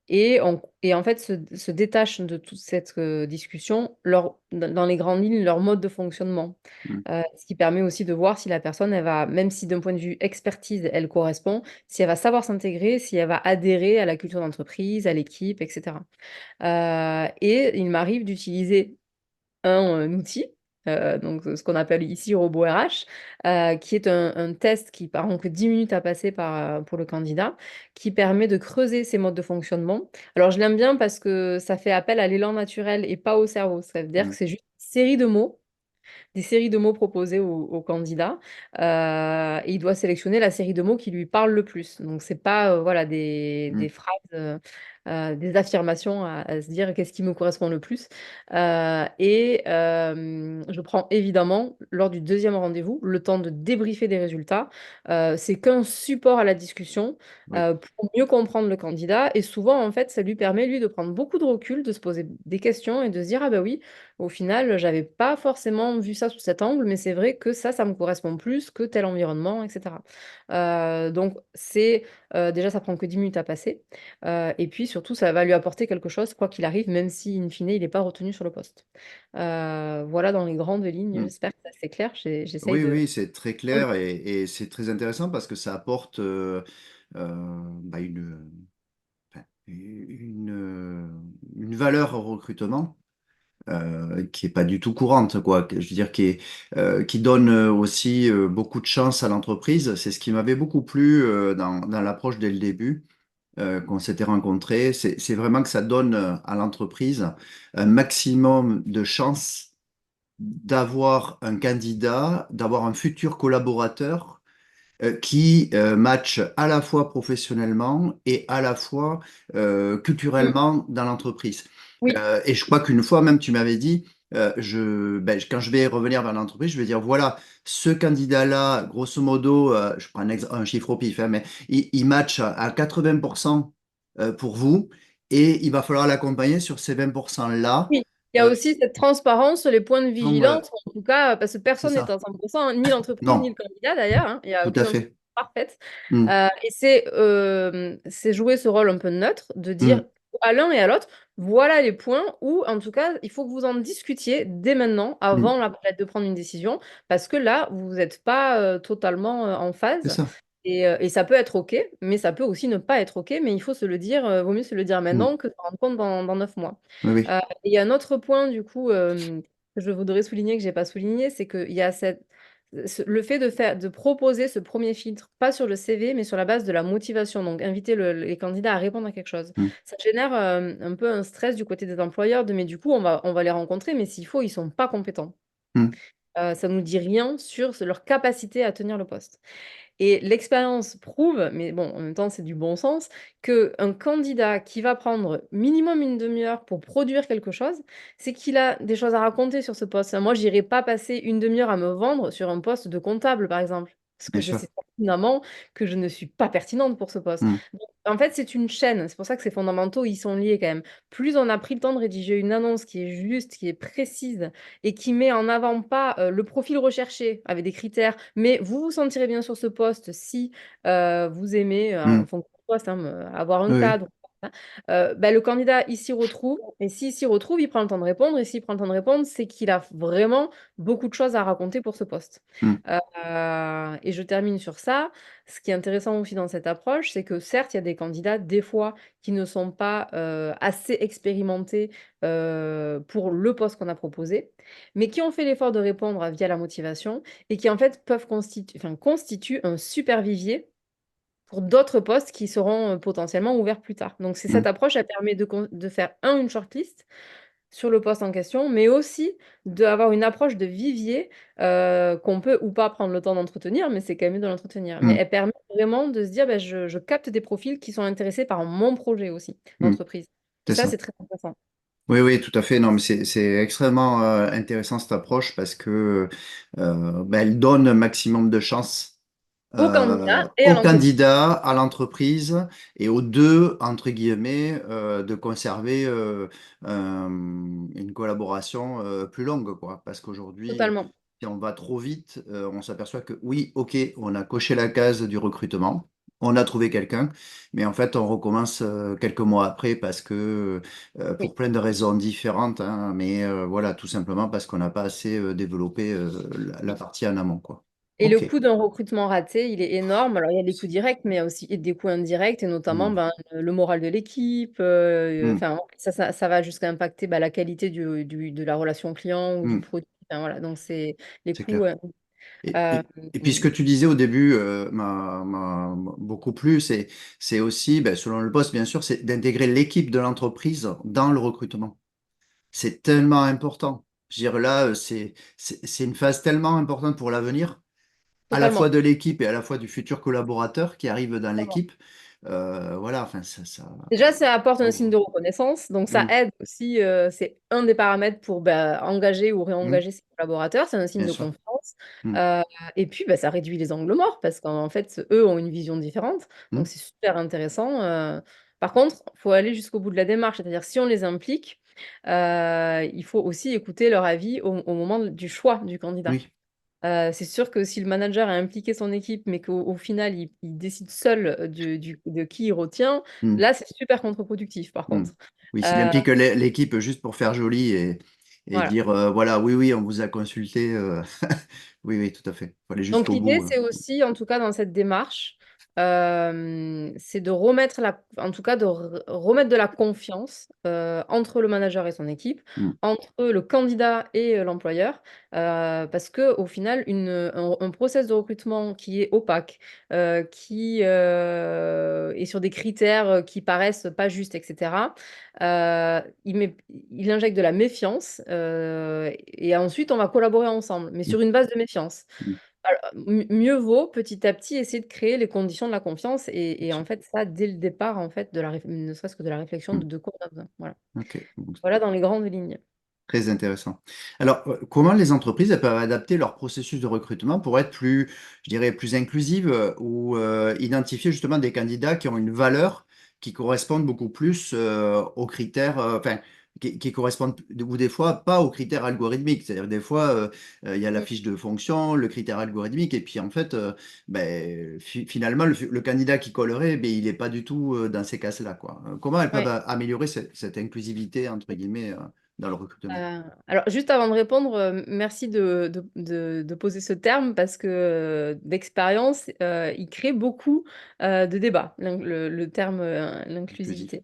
Et en fait, se détache de toute cette discussion dans les grandes lignes, leur mode de fonctionnement. mm, Ce qui permet aussi de voir si la personne, elle va, même si d'un point de vue expertise, elle correspond, si elle va savoir s'intégrer, si elle va adhérer à la culture d'entreprise, à l'équipe, etc. Et il m'arrive d'utiliser un outil, donc ce qu'on appelle ici robot RH, qui est un test qui prend que 10 minutes à passer pour le candidat, qui permet de creuser ses modes de fonctionnement. Alors je l'aime bien parce que ça fait appel à l'élan naturel et pas au cerveau. Ça veut dire que mm, c'est juste une série de mots des séries de mots proposées au candidat et il doit sélectionner la série de mots qui lui parle le plus. Donc, c'est pas voilà, des mm, phrases, des affirmations à se dire qu'est-ce qui me correspond le plus. Je prends évidemment, lors du deuxième rendez-vous, le temps de débriefer des résultats. C'est qu'un support à la discussion oui, pour mieux comprendre le candidat. Et souvent, en fait, ça lui permet, lui, de prendre beaucoup de recul, de se poser des questions et de se dire, ah ben oui, au final, j'avais pas forcément vu ça sous cet angle, mais c'est vrai que ça me correspond plus que tel environnement, etc. Donc, déjà, ça prend que 10 minutes à passer. Et puis, surtout, ça va lui apporter quelque chose, quoi qu'il arrive, même si, in fine, il n'est pas retenu sur le poste. Voilà dans les grandes lignes. mm. J'espère que c'est assez clair. J'essaye Oui, de... oui, c'est très clair et c'est très intéressant parce que ça apporte bah, enfin, une valeur au recrutement qui est pas du tout courante, quoi. Je veux dire, qui donne aussi beaucoup de chance à l'entreprise. C'est ce qui m'avait beaucoup plu dans l'approche dès le début, qu'on s'était rencontrés. C'est vraiment que ça donne à l'entreprise un maximum de chances d'avoir un candidat, d'avoir un futur collaborateur qui match à la fois professionnellement et à la fois Mm. culturellement dans l'entreprise. Oui, Et je crois qu'une fois même, tu m'avais dit, quand je vais revenir vers l'entreprise, je vais dire, voilà, ce candidat-là, grosso modo, je prends un chiffre au pif, hein, mais il match à 80% pour vous, et il va falloir l'accompagner sur ces 20%-là. oui. Il y a Euh, aussi cette transparence, les points de donc, vigilance, en tout cas, parce que c'est personne n'est ça. à 100%, ni l'entreprise, ni le Non, candidat d'ailleurs, hein. Il n'y a tout aucune à entreprise fait. parfaite. Mm, Et c'est jouer ce rôle un peu neutre, de dire mm, à l'un et à l'autre, voilà les points où, en tout cas, il faut que vous en discutiez dès maintenant, mm, avant de prendre une décision, parce que là, vous n'êtes pas totalement en c'est phase. ça. Et ça peut être OK, mais ça peut aussi ne pas être OK, mais il faut se le dire, vaut mieux se le dire Mm, maintenant que s'en rendre compte dans 9 mois. oui, oui. Et il y a un autre point, du coup, que je voudrais souligner, que j'ai pas souligné, c'est qu'il y a le fait de proposer ce premier filtre, pas sur le CV, mais sur la base de la motivation, donc inviter les candidats à répondre à quelque chose. Mm, Ça génère un peu un stress du côté des employeurs mais du coup, on va les rencontrer, mais s'il faut, ils sont pas compétents. mm, Ça nous dit rien sur leur capacité à tenir le poste. Et l'expérience prouve, mais bon, en même temps, c'est du bon sens, qu'un candidat qui va prendre minimum une demi-heure pour produire quelque chose, c'est qu'il a des choses à raconter sur ce poste. Moi, j'irai pas passer une demi-heure à me vendre sur un poste de comptable, par exemple, parce que bien je sûr. sais pertinemment que je ne suis pas pertinente pour ce poste. Mm. Donc, en fait, c'est une chaîne. C'est pour ça que ces fondamentaux, ils sont liés quand même. Plus on a pris le temps de rédiger une annonce qui est juste, qui est précise et qui met en avant pas le profil recherché avec des critères, mais vous vous sentirez bien sur ce poste si vous aimez, en Mm. fonction du poste, hein, avoir un Oui, oui. cadre. Hein, bah, le candidat, il s'y retrouve, et s'il s'y retrouve, il prend le temps de répondre, et s'il prend le temps de répondre, c'est qu'il a vraiment beaucoup de choses à raconter pour ce poste. Mm. Et je termine sur ça. Ce qui est intéressant aussi dans cette approche, c'est que certes, il y a des candidats, des fois, qui ne sont pas assez expérimentés pour le poste qu'on a proposé, mais qui ont fait l'effort de répondre via la motivation et qui en fait peuvent constituent un super vivier pour d'autres postes qui seront potentiellement ouverts plus tard. Donc c'est cette Mm. approche, elle permet de faire une shortlist sur le poste en question, mais aussi d'avoir une approche de vivier qu'on peut ou pas prendre le temps d'entretenir, mais c'est quand même mieux de l'entretenir. Mais Mm. elle permet vraiment de se dire, ben, je capte des profils qui sont intéressés par mon projet aussi Mm. d'entreprise. Et C'est ça, ça. c'est très intéressant. Oui, oui, tout à fait. Non, mais c'est extrêmement intéressant cette approche parce que ben, elle donne un maximum de chances Au candidat et à aux l'entreprise. candidats, à l'entreprise et aux deux, entre guillemets, de conserver une collaboration plus longue, quoi. Parce qu'aujourd'hui, Totalement. si on va trop vite, on s'aperçoit que oui, ok, on a coché la case du recrutement, on a trouvé quelqu'un, mais en fait, on recommence quelques mois après parce que, pour Oui. plein de raisons différentes, hein, mais voilà, tout simplement parce qu'on n'a pas assez développé la partie en amont, quoi. Et le Ok. coût d'un recrutement raté, il est énorme. Alors, il y a les coûts directs, mais il y a aussi des coûts indirects, et notamment Hmm. ben, le moral de l'équipe. Hmm. Enfin, ça va jusqu'à impacter bah, la qualité de la relation client ou du Hmm. produit. Enfin, voilà, donc c'est les C'est coûts. clair. Et, Euh, et, et puis ce que tu disais au début m'a beaucoup plu, c'est aussi, ben, selon le poste, bien sûr, c'est d'intégrer l'équipe de l'entreprise dans le recrutement. C'est tellement important. Je veux dire, là, c'est une phase tellement importante pour l'avenir, à la fois Totalement. de l'équipe et à la fois du futur collaborateur qui arrive dans l'équipe. Voilà, enfin, ça. Déjà, ça apporte un signe Oh. de reconnaissance, donc ça Hmm. aide aussi, c'est un des paramètres pour bah, engager ou Hmm. réengager ses collaborateurs, c'est un signe Bien de sûr. confiance. Hmm. Euh, et puis, bah, ça réduit les angles morts parce qu'en fait, eux ont une vision différente, Hmm. donc c'est super intéressant. Par contre, il faut aller jusqu'au bout de la démarche, c'est-à-dire si on les implique, il faut aussi écouter leur avis au moment du choix du candidat. Oui. C'est sûr que si le manager a impliqué son équipe, mais qu'au final, il décide seul de qui il retient, Hmm. là, c'est super contre-productif, par Hmm. contre. Oui, s'il Euh, implique l'équipe juste pour faire joli et voilà. dire voilà, oui, oui, on vous a consulté. Oui, oui, tout à fait. Il faut aller Donc jusqu'au l'idée, bout. c'est aussi, en tout cas dans cette démarche, c'est de remettre en tout cas remettre de la confiance entre le manager et son équipe, Hmm. entre le candidat et l'employeur, parce que au final, un process de recrutement qui est opaque, qui est sur des critères qui paraissent pas justes, etc. Il injecte de la méfiance et ensuite on va collaborer ensemble, mais Hmm. sur une base de méfiance. Hmm. Alors, mieux vaut petit à petit essayer de créer les conditions de la confiance Bien et en sûr. fait ça dès le départ en fait ne serait-ce que de la réflexion Hmm. de quoi on a besoin. Voilà. Ok. Bon, Voilà dans les grandes lignes. très intéressant. Alors, comment les entreprises elles peuvent adapter leur processus de recrutement pour être plus, je dirais, plus inclusives ou identifier justement des candidats qui ont une valeur qui correspondent beaucoup plus aux critères, enfin, qui correspondent ou des fois pas aux critères algorithmiques. C'est-à-dire des fois, il y a la Mm. fiche de fonction, le critère algorithmique, et puis en fait, ben, finalement, le candidat qui collerait, ben, il n'est pas du tout dans ces cases-là, quoi. Comment elles peuvent Ouais. améliorer cette inclusivité, entre guillemets, dans le recrutement? Alors, juste avant de répondre, merci de poser ce terme parce que d'expérience, il crée beaucoup de débats, le terme Inclusif. l'inclusivité.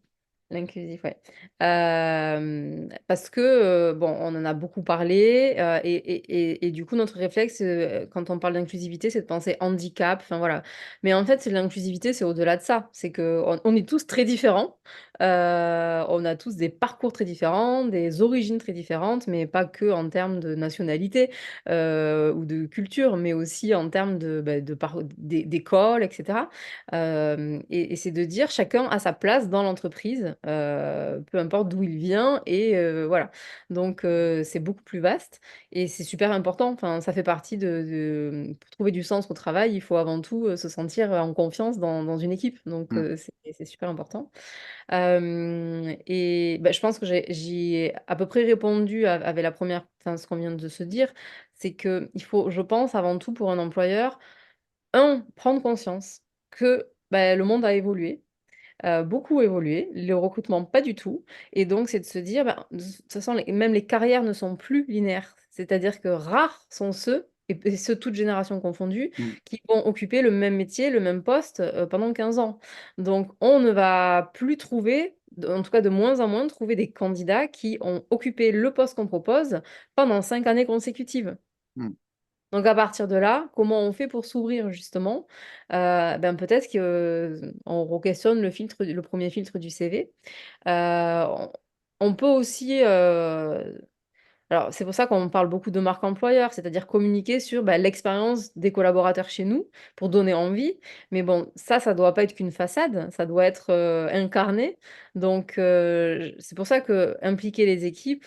L'inclusif, ouais. Parce que, bon, on en a beaucoup parlé, et du coup, notre réflexe, quand on parle d'inclusivité, c'est de penser handicap, enfin voilà. Mais en fait, c'est l'inclusivité, c'est au-delà de ça. C'est qu'on est tous très différents, on a tous des parcours très différents, des origines très différentes, mais pas que en termes de nationalité, ou de culture, mais aussi en termes d'école, et cetera. Et c'est de dire chacun a sa place dans l'entreprise, peu importe d'où il vient et voilà. Donc c'est beaucoup plus vaste et c'est super important. Enfin, ça fait partie pour trouver du sens au travail, il faut avant tout, se sentir en confiance dans une équipe. Donc Mm, c'est super important. Et bah, je pense que j'y ai à peu près répondu avec la première, enfin, ce qu'on vient de se dire. C'est qu'il faut, je pense, avant tout pour un employeur, prendre conscience que, bah, le monde a évolué, beaucoup évolué, le recrutement pas du tout et donc c'est de se dire, bah, de toute façon même les carrières ne sont plus linéaires. C'est-à-dire que rares sont ceux et ceux toutes générations confondues, mm, qui vont occuper le même métier, le même poste, pendant 15 ans. Donc on ne va plus trouver, en tout cas de moins en moins, trouver des candidats qui ont occupé le poste qu'on propose pendant 5 années consécutives. mm, Donc à partir de là, comment on fait pour s'ouvrir justement? Ben peut-être qu'on re-questionne le 1er filtre du CV. On peut aussi, alors c'est pour ça qu'on parle beaucoup de marque employeur, c'est-à-dire communiquer sur, bah, l'expérience des collaborateurs chez nous pour donner envie. Mais bon, ça doit pas être qu'une façade, ça doit être, incarné. Donc j c'est pour ça que impliquer les équipes,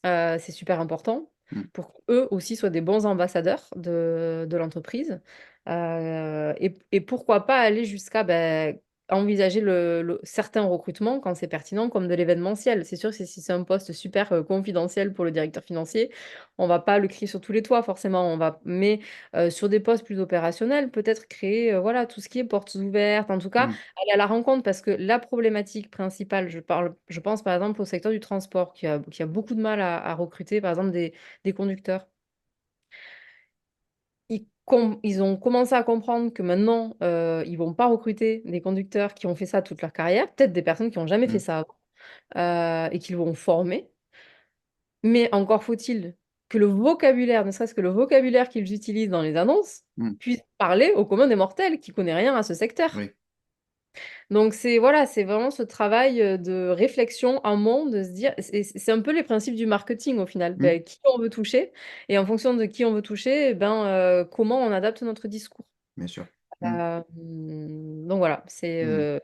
c'est super important mm, pour qu'eux aussi soient des bons ambassadeurs de l'entreprise. Et pourquoi pas aller jusqu'à, envisager certains recrutements quand c'est pertinent comme de l'événementiel. C'est sûr que si c'est un poste super, confidentiel pour le directeur financier, on va pas le crier sur tous les toits forcément, mais sur des postes plus opérationnels, peut-être créer, voilà, tout ce qui est portes ouvertes, en tout cas, mm. aller à la rencontre parce que la problématique principale, je pense par exemple au secteur du transport qui a beaucoup de mal à recruter par exemple des conducteurs. Ils ont commencé à comprendre que maintenant, ils vont pas recruter des conducteurs qui ont fait ça toute leur carrière, peut-être des personnes qui ont jamais fait Mm, ça avant, et qu'ils vont former. Mais encore faut-il que le vocabulaire, ne serait-ce que le vocabulaire qu'ils utilisent dans les annonces, mm. puisse parler au commun des mortels qui connaît rien à ce secteur. Oui. Donc c'est voilà, c'est vraiment ce travail, de réflexion amont, de se dire c'est un peu les principes du marketing au final. Mm, Qui on veut toucher et en fonction de qui on veut toucher, comment on adapte notre discours. bien sûr. Mm, Donc voilà, mm,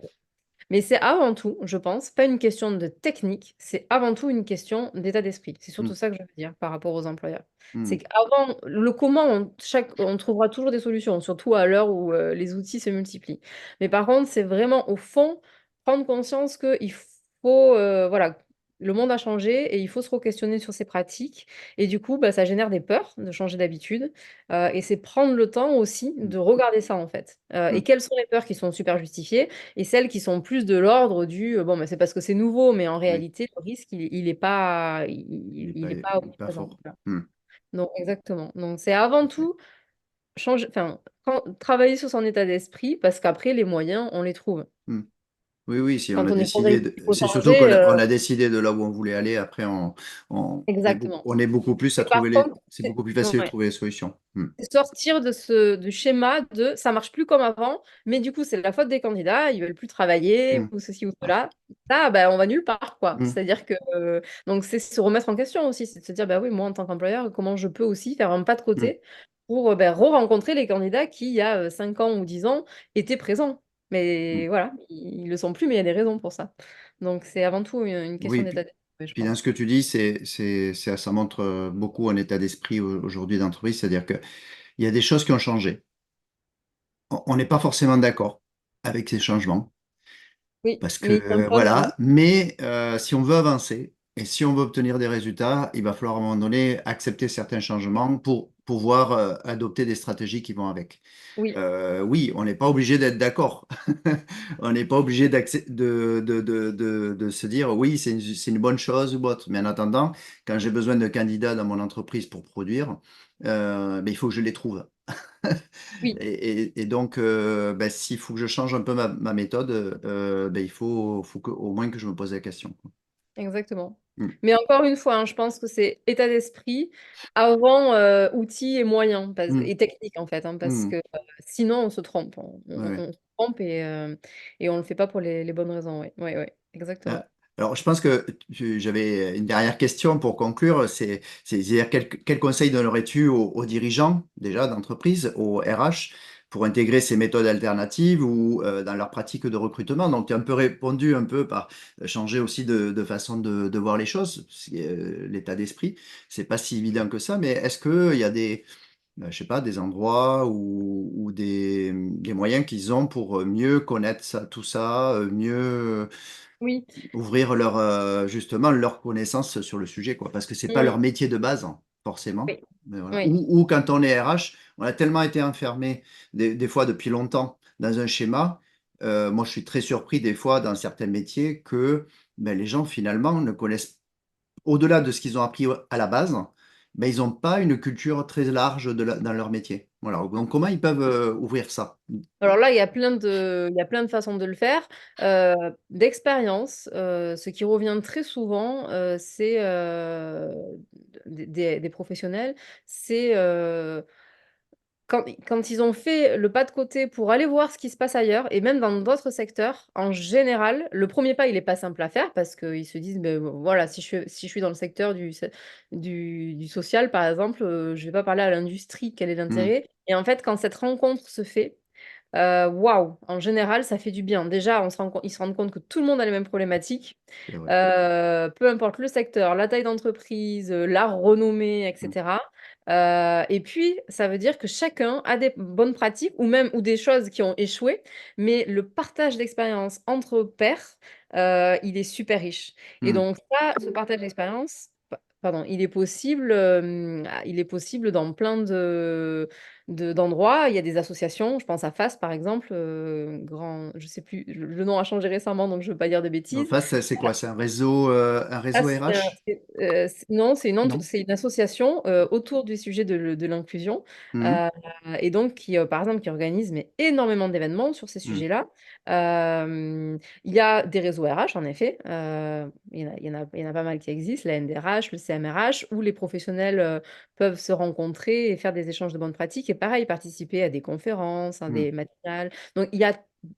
mais c'est avant tout, je pense, pas une question de technique, c'est avant tout une question d'état d'esprit. C'est surtout mm, ça que je veux dire par rapport aux employeurs. C'est mm, qu'avant le comment, on trouvera toujours des solutions, surtout à l'heure où, les outils se multiplient. Mais par contre, c'est vraiment au fond, prendre conscience qu'il faut, voilà, le monde a changé et il faut se re-questionner sur ses pratiques et du coup, bah, ça génère des peurs de changer d'habitude, et c'est prendre le temps aussi mm, de regarder ça, en fait. Et mm. quelles sont les peurs qui sont super justifiées et celles qui sont plus de l'ordre du, bon, c'est parce que c'est nouveau, mais en Oui, réalité, le risque, il est pas il est pas il est pas omniprésent, fort. voilà. Mm, Donc exactement. Donc c'est avant tout à fait. tout changer enfin, travailler sur son état d'esprit parce qu'après les moyens, on les trouve. Mm. Oui, oui, si on Quand a on est décidé progressif, de... il faut C'est surtout qu'on changer, a, on a décidé de là où on voulait aller. Après, exactement. on est beaucoup plus à Mais par trouver contre, C'est beaucoup plus facile de ouais. trouver les solutions. Mm, C'est sortir du schéma de ça marche plus comme avant, mais du coup, c'est la faute des candidats, ils veulent plus travailler mm, ou ceci ou cela. Ça, bah, on va nulle part, quoi. mm, C'est-à-dire que donc c'est se remettre en question aussi, c'est de se dire: «Bah oui, moi, en tant qu'employeur, comment je peux aussi faire un pas de mm, côté pour, re-rencontrer les candidats qui, il y a, 5 ans ou 10 ans, étaient présents?» mm. Mais voilà, ils le sont plus, mais il y a des raisons pour ça. Donc c'est avant tout une question Oui, d'état d'esprit, je puis dans pense. ce que tu dis, ça montre beaucoup un état d'esprit aujourd'hui d'entreprise. C'est-à-dire qu'il y a des choses qui ont changé. On n'est pas forcément d'accord avec ces changements. Oui, Parce que mais ils s'imposent à nous. voilà, mais si on veut avancer et si on veut obtenir des résultats, il va falloir à un moment donné accepter certains changements pour pouvoir adopter des stratégies qui vont avec. Oui, Oui, on n'est pas obligé d'être d'accord. On n'est pas obligé de se dire oui, c'est une bonne chose ou autre. Mais en attendant, quand j'ai besoin de candidats dans mon entreprise pour produire, ben, il faut que je les trouve. Oui, Et donc, ben, s'il faut que je change un peu ma méthode, ben, faut au moins que je me pose la question, quoi. exactement. Mm. Mais encore une fois, hein, je pense que c'est état d'esprit avant outils et moyens Mm. et techniques en fait, hein, parce Mm. que sinon on se trompe. Ouais, ouais. On se trompe et on le fait pas pour les bonnes raisons. Oui, oui, oui, Euh, exactement. Alors, je pense que j'avais une dernière question pour conclure. C'est-à-dire quel conseil donnerais-tu aux dirigeants déjà d'entreprise, aux RH, pour intégrer ces méthodes alternatives ou dans leur pratique de recrutement? Donc, tu as un peu répondu un peu par changer aussi de façon de voir les choses, l'état d'esprit. C'est pas si évident que ça, mais est-ce qu'il y a je sais pas, des endroits ou des moyens qu'ils ont pour mieux connaître tout ça, mieux Oui. ouvrir justement leur connaissance sur le sujet, quoi, parce que c'est pas Mm. leur métier de base, hein, forcément. Oui, Mais voilà. oui. Ou quand on est RH, on a tellement été enfermé des fois depuis longtemps dans un schéma. Moi, je suis très surpris des fois dans certains métiers que ben, les gens finalement ne connaissent au-delà de ce qu'ils ont appris à la base, ben, ils n'ont pas une culture très large dans leur métier. Voilà. Donc, comment ils peuvent ouvrir ça? Alors là, il y a plein de façons de le faire. D'expérience, ce qui revient très souvent, c'est des professionnels, c'est quand ils ont fait le pas de côté pour aller voir ce qui se passe ailleurs, et même dans d'autres secteurs, en général, le premier pas, il n'est pas simple à faire parce qu'ils se disent, ben, voilà, si je suis dans le secteur du social, par exemple, je ne vais pas parler à l'industrie, quel est Hmm, l'intérêt? Et en fait, quand cette rencontre se fait, waouh! En général, ça fait du bien. Déjà, ils se rendent compte que tout le monde a les mêmes problématiques, c'est vrai. peu importe le secteur, la taille d'entreprise, la renommée, et Hmm, cetera. Et puis, ça veut dire que chacun a des bonnes pratiques ou des choses qui ont échoué, mais le partage d'expérience entre pairs, il est super riche. Et hmm. donc ça, ce partage d'expérience, pardon, il est possible dans plein d'endroits. Il y a des associations, je pense à FAS par exemple, je sais plus, le nom a changé récemment, donc je veux pas dire de En bêtises. face, c'est quoi? C'est un Ah, réseau RH? non, Non? c'est une association autour du sujet de l'inclusion Hmm, euh, et donc qui, par exemple, qui organise mais, énormément d'événements sur ces hmm, sujets-là. Il y a des réseaux RH, en effet. Il y en a pas mal qui existent, la NDRH, le CMRH, où les professionnels peuvent se rencontrer et faire des échanges de bonnes pratiques et pareil, participer à des conférences, à hmm, des matinales. Donc, il y a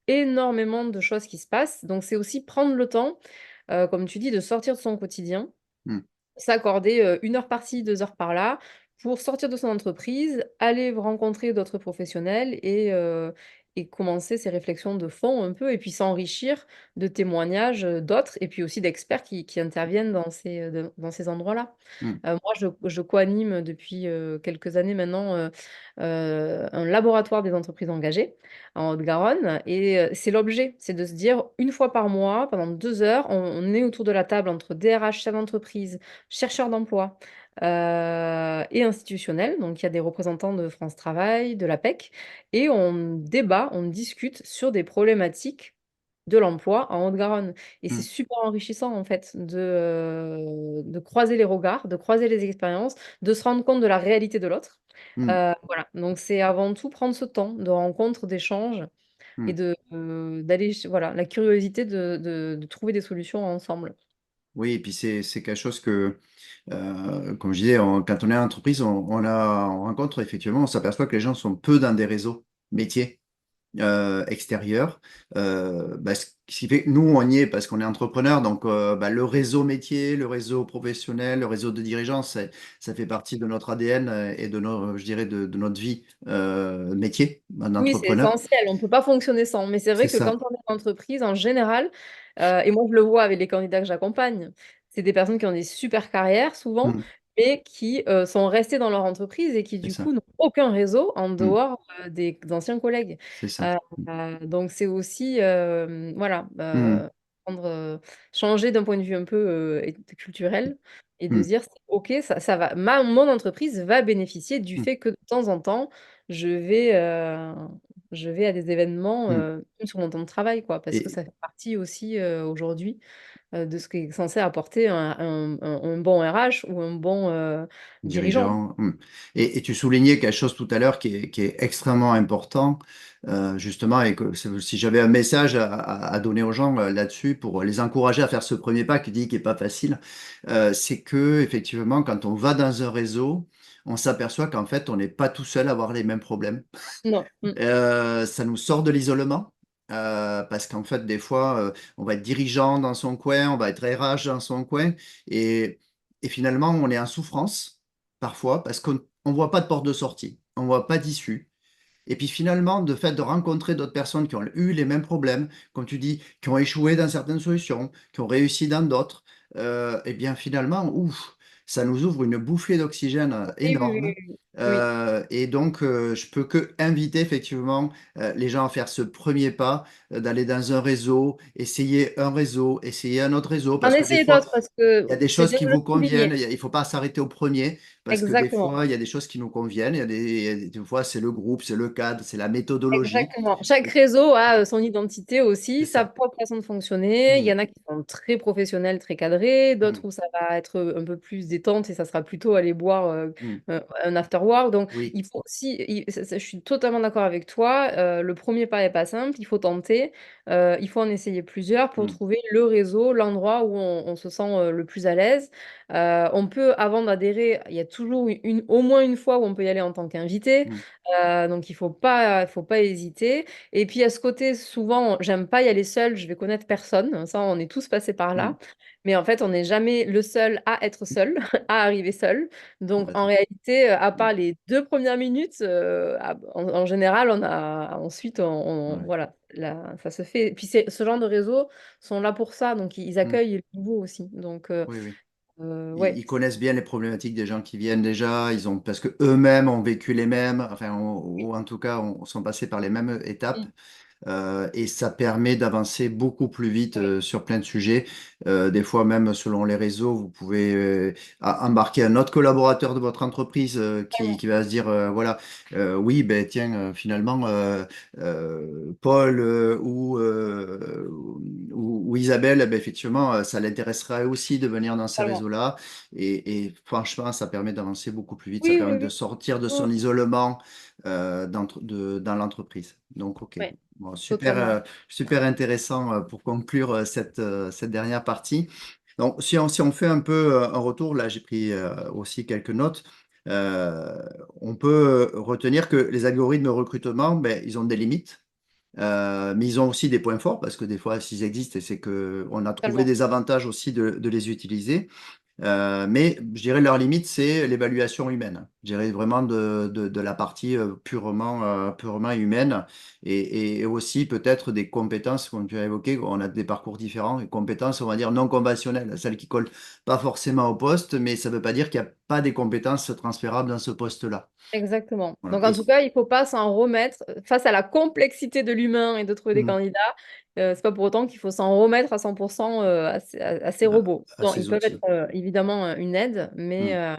énormément de choses qui se passent. Donc, c'est aussi prendre le temps comme tu dis, de sortir de son quotidien, hmm, s'accorder 1 heure par-ci, 2 heures par-là, pour sortir de son entreprise, aller rencontrer d'autres professionnels et commencer ces réflexions de fond un peu, et puis s'enrichir de témoignages d'autres, et puis aussi d'experts qui interviennent dans ces endroits-là. hmm, Moi, je co-anime depuis quelques années maintenant un laboratoire des entreprises engagées en Haute-Garonne. Et c'est l'objet, c'est de se dire, 1 fois par mois, pendant 2 heures, on est autour de la table entre DRH, chefs d'entreprise, chercheurs d'emploi et institutionnels. Donc, il y a des représentants de France Travail, de l'APEC, et on débat, on discute sur des problématiques de l'emploi en Haute-Garonne. Et c'est hmm, super enrichissant, en fait, de croiser les regards, de croiser les expériences, de se rendre compte de la réalité de l'autre. hmm, Voilà, donc c'est avant tout prendre ce temps de rencontre, d'échange et hmm. d'aller, voilà, la curiosité de trouver des solutions ensemble. Oui, et puis c'est quelque chose que, comme je disais, quand on est en entreprise, on rencontre effectivement, on s'aperçoit que les gens sont peu dans des réseaux métiers extérieurs. Bah, ce qui fait que nous, on y est parce qu'on est entrepreneur, donc bah, le réseau métier, le réseau professionnel, le réseau de dirigeants, ça fait partie de notre ADN et je dirais, de notre vie métier Oui, c'est d'entrepreneur. essentiel, on ne peut pas fonctionner sans. Mais c'est C'est vrai que quand ça. on est en entreprise, en général, et moi je le vois avec les candidats que j'accompagne, c'est des personnes qui ont des super carrières souvent, Hmm, mais qui sont restées dans leur entreprise et qui c'est du ça. coup n'ont aucun réseau en Hmm, dehors des anciens collègues. c'est ça. Euh, donc c'est aussi, voilà, Hmm, prendre, changer d'un point de vue un peu culturel et de se hmm, dire, ok, ça va, mon entreprise va bénéficier du hmm, fait que de temps en temps, je vais, euh, je vais à des événements hmm. sur mon temps de travail, quoi, parce que Et, ça fait partie aussi aujourd'hui de ce qui est censé apporter un bon RH ou un bon dirigeant. Dirigeant. Et tu soulignais quelque chose tout à l'heure qui est extrêmement important, justement, et que si j'avais un message à donner aux gens là-dessus pour les encourager à faire ce premier pas qui est pas facile, c'est que effectivement, quand on va dans un réseau, on s'aperçoit qu'en fait, on n'est pas tout seul à avoir les mêmes problèmes. Non. Ça nous sort de l'isolement. Parce qu'en fait, des fois, on va être dirigeant dans son coin, on va être RH dans son coin, et, et finalement, on est en souffrance parfois parce qu'on ne voit pas de porte de sortie, on ne voit pas d'issue. Et puis finalement, de fait de rencontrer d'autres personnes qui ont eu les mêmes problèmes, comme tu dis, qui ont échoué dans certaines solutions, qui ont réussi dans d'autres, et bien finalement, ouf, ça nous ouvre une bouffée d'oxygène Oui, oui, énorme. oui, oui. Oui. Et donc, je peux que inviter effectivement les gens à faire ce premier pas, d'aller dans un réseau, essayer un autre réseau, En parce que des essayer fois, d'autres parce il y a que des c'est choses bien qui de le vous conviennent, souligner. il ne faut pas s'arrêter au premier, parce que des Exactement. fois, il y a des choses qui nous conviennent, des fois, c'est le groupe, c'est le cadre, c'est la méthodologie. Exactement. Chaque Et- réseau a voilà, son identité c'est aussi, sa ça. propre façon de fonctionner. Il y Mm, en a qui sont très professionnels, très cadrés, d'autres mm, où ça va être un peu plus détente et ça sera plutôt aller boire mm. un after work. Donc, Oui. il faut aussi, je suis totalement d'accord avec toi. Le premier pas n'est pas simple, il faut tenter. Il faut en essayer plusieurs pour Mm, trouver le réseau, l'endroit où on se sent le plus à l'aise. On peut, avant d'adhérer, il y a toujours au moins une fois où on peut y aller en tant qu'invité. mm, Donc, il faut pas hésiter. Et puis, à ce côté, souvent, j'aime pas y aller seul, je vais connaître personne. Ça, on est tous passés par mm. là. Mais en fait, on n'est jamais le seul à être seul, à arriver seul. Donc, en Complètement. réalité, à Mm, part les 2 premières minutes, en général, ensuite, ouais. voilà, ça se fait. Et puis, ce genre de réseaux sont là pour ça. Donc, ils Mm, accueillent les nouveaux aussi. Donc, oui, oui. ouais, Ils connaissent bien les problématiques des gens qui viennent déjà, parce que eux-mêmes ont vécu les mêmes, enfin, ou en tout cas, sont passés par les mêmes étapes. Mm. Et ça permet d'avancer beaucoup plus vite Oui, sur plein de sujets. Des fois, même selon les réseaux, vous pouvez embarquer un autre collaborateur de votre entreprise qui va se dire, voilà, oui, ben tiens, finalement, Paul ou Isabelle, ben, effectivement, ça l'intéresserait aussi de venir dans ces totalement. réseaux-là. Et franchement, ça permet d'avancer beaucoup plus vite. Ça Oui, permet oui, de oui. sortir de Mm. son isolement dans l'entreprise. Donc, OK. Ouais, Bon, super, totalement. super intéressant pour conclure cette dernière partie. Donc, si on fait un peu un retour, là, j'ai pris aussi quelques notes. Euh, on peut retenir que les algorithmes de recrutement, ben, ils ont des limites, mais ils ont aussi des points forts parce que des fois, s'ils existent, c'est qu'on a trouvé Totalement. des avantages aussi de les utiliser. Mais je dirais leur limite, c'est l'évaluation humaine. Je dirais vraiment de la partie purement humaine et aussi peut-être des compétences, comme tu as évoqué, on a des parcours différents, des compétences, on va dire, non conventionnelles, celles qui collent pas forcément au poste, mais ça ne veut pas dire qu'il n'y a pas des compétences transférables dans ce poste-là. Exactement. Voilà. Donc, en tout cas, il ne faut pas s'en remettre face à la complexité de l'humain et de trouver des Mm, candidats. C'est pas pour autant qu'il faut s'en remettre à 100% à ces robots. à Bon, ils ces peuvent outils. être évidemment une aide, mais Mm.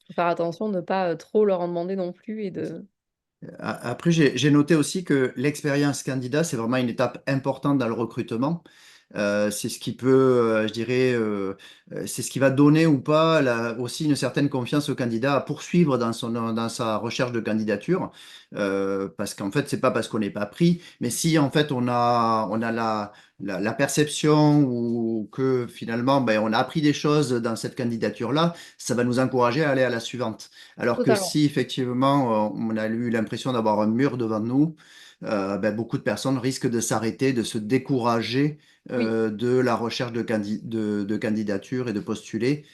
il faut faire attention de ne pas trop leur en demander non plus Après, j'ai noté aussi que l'expérience candidat, c'est vraiment une étape importante dans le recrutement. C'est ce qui peut, je dirais, c'est ce qui va donner ou pas aussi une certaine confiance au candidat à poursuivre dans sa recherche de candidature. Parce qu'en fait, c'est pas parce qu'on n'est pas pris, mais si en fait on a la perception ou que finalement ben, on a appris des choses dans cette candidature-là, ça va nous encourager à aller à la suivante. Alors que totalement. si effectivement on a eu l'impression d'avoir un mur devant nous, ben, beaucoup de personnes risquent de s'arrêter, de se décourager Oui, de la recherche de candidature et de postuler.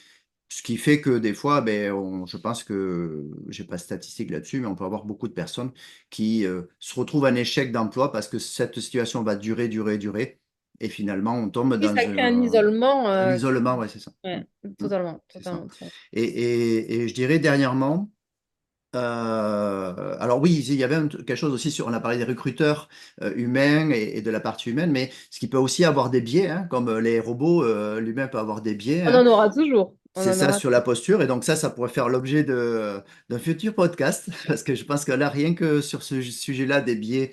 Ce qui fait que des fois, ben, je pense que, j'ai pas de statistiques là-dessus, mais on peut avoir beaucoup de personnes qui se retrouvent en échec d'emploi parce que cette situation va durer, durer, durer. Et finalement, on tombe oui, dans ça crée un isolement. un isolement, ouais, c'est ça. Ouais, Mm. totalement, C'est ça. totalement, totalement. Et je dirais dernièrement, alors oui, il y avait quelque chose aussi sur, on a parlé des recruteurs humains et de la partie humaine, mais ce qui peut aussi avoir des biais, hein, comme les robots, l'humain peut avoir des biais, On hein. en aura toujours. On C'est en ça aura. sur la posture. Et donc ça pourrait faire l'objet d'un futur podcast, parce que je pense que là, rien que sur ce sujet-là, des biais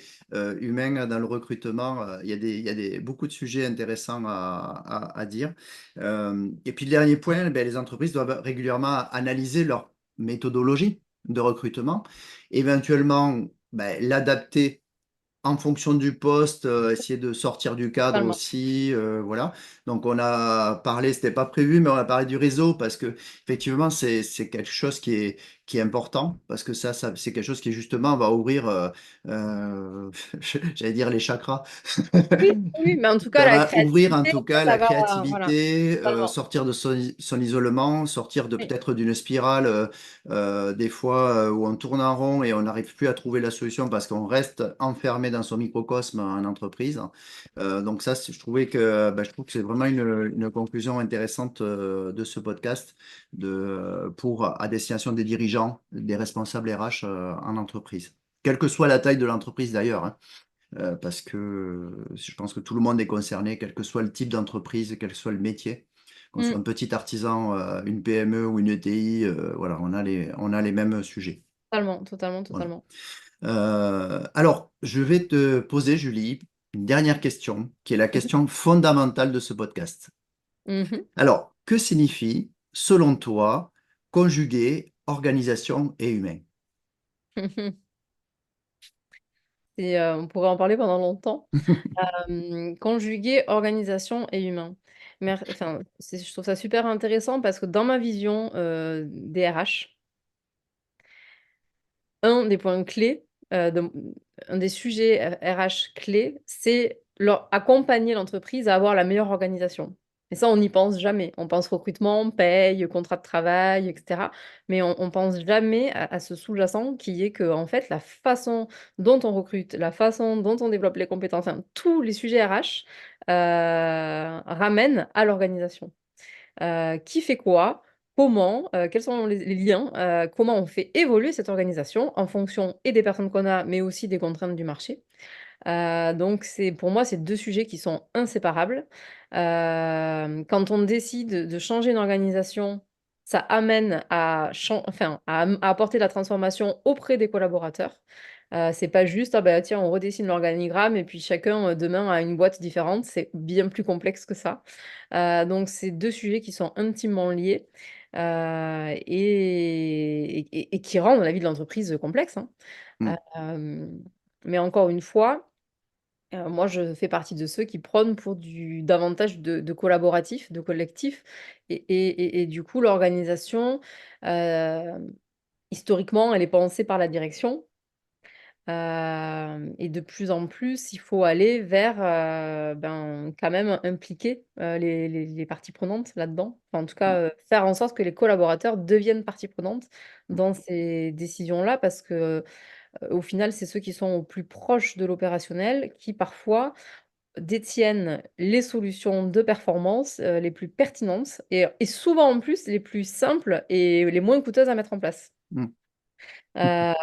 humains dans le recrutement, il y a beaucoup de sujets intéressants à dire. Et puis le dernier point, ben, les entreprises doivent régulièrement analyser leur méthodologie de recrutement, éventuellement ben, l'adapter en fonction du poste, essayer de sortir du cadre Totalement. aussi, voilà. Donc on a parlé, c'était pas prévu, mais on a parlé du réseau parce que effectivement c'est quelque chose qui est important parce que ça c'est quelque chose qui justement va ouvrir, euh, j'allais dire les chakras. Oui, oui, mais en tout cas, Ça la va ouvrir en créativité, tout cas ça la va, voilà, créativité, totalement. sortir de son isolement, sortir de Oui. peut-être d'une spirale des fois où on tourne en rond et on n'arrive plus à trouver la solution parce qu'on reste enfermé dans son microcosme en entreprise. Donc ça, je trouve que c'est vraiment une conclusion intéressante de ce podcast à destination des dirigeants, des responsables RH en entreprise. Quelle que soit la taille de l'entreprise d'ailleurs, hein. Parce que je pense que tout le monde est concerné, quel que soit le type d'entreprise, quel que soit le métier, qu'on soit Mm, un petit artisan, une PME ou une ETI, voilà, on a les mêmes sujets. totalement, totalement, Voilà. totalement. Alors, je vais te poser, Julie, une dernière question, qui est la question fondamentale de ce podcast. Mhm. Alors, que signifie, selon toi, conjuguer organisation et humain? Mhm. On pourrait en parler pendant longtemps. Conjuguer organisation et humain. Enfin, je trouve ça super intéressant parce que dans ma vision des RH, un des points clés, un des sujets RH clés, c'est accompagner l'entreprise à avoir la meilleure organisation. Et ça, on n'y pense jamais. On pense recrutement, paye, contrat de travail, etc. Mais on pense jamais à ce sous-jacent qui est que, en fait, la façon dont on recrute, la façon dont on développe les compétences, enfin, tous les sujets RH ramènent à l'organisation. Qui fait quoi? Comment? Quels sont les liens? Comment on fait évoluer cette organisation en fonction et des personnes qu'on a, mais aussi des contraintes du marché? Donc pour moi, c'est 2 sujets qui sont inséparables. Quand on décide de changer une organisation, ça amène à apporter de la transformation auprès des collaborateurs. C'est pas juste: «Ah bah, tiens, on redessine l'organigramme et puis chacun, demain a une boîte différente». C'est bien plus complexe que ça. Donc c'est 2 sujets qui sont intimement liés, et qui rendent la vie de l'entreprise complexe, hein. Hmm. Hem, mais encore une fois, moi, je fais partie de ceux qui prônent pour du davantage de collaboratif, de collectif et du coup, l'organisation, hem, historiquement, elle est pensée par la direction, et de plus en plus, il faut aller vers, quand même impliquer, les parties prenantes là-dedans. Enfin, en tout Hmm. cas, faire en sorte que les collaborateurs deviennent partie prenante dans ces décisions-là parce que, au final, c'est ceux qui sont au plus proches de l'opérationnel qui parfois détiennent les solutions de performance, les plus pertinentes et souvent en plus les plus simples et les moins coûteuses à mettre en place. Hmm. La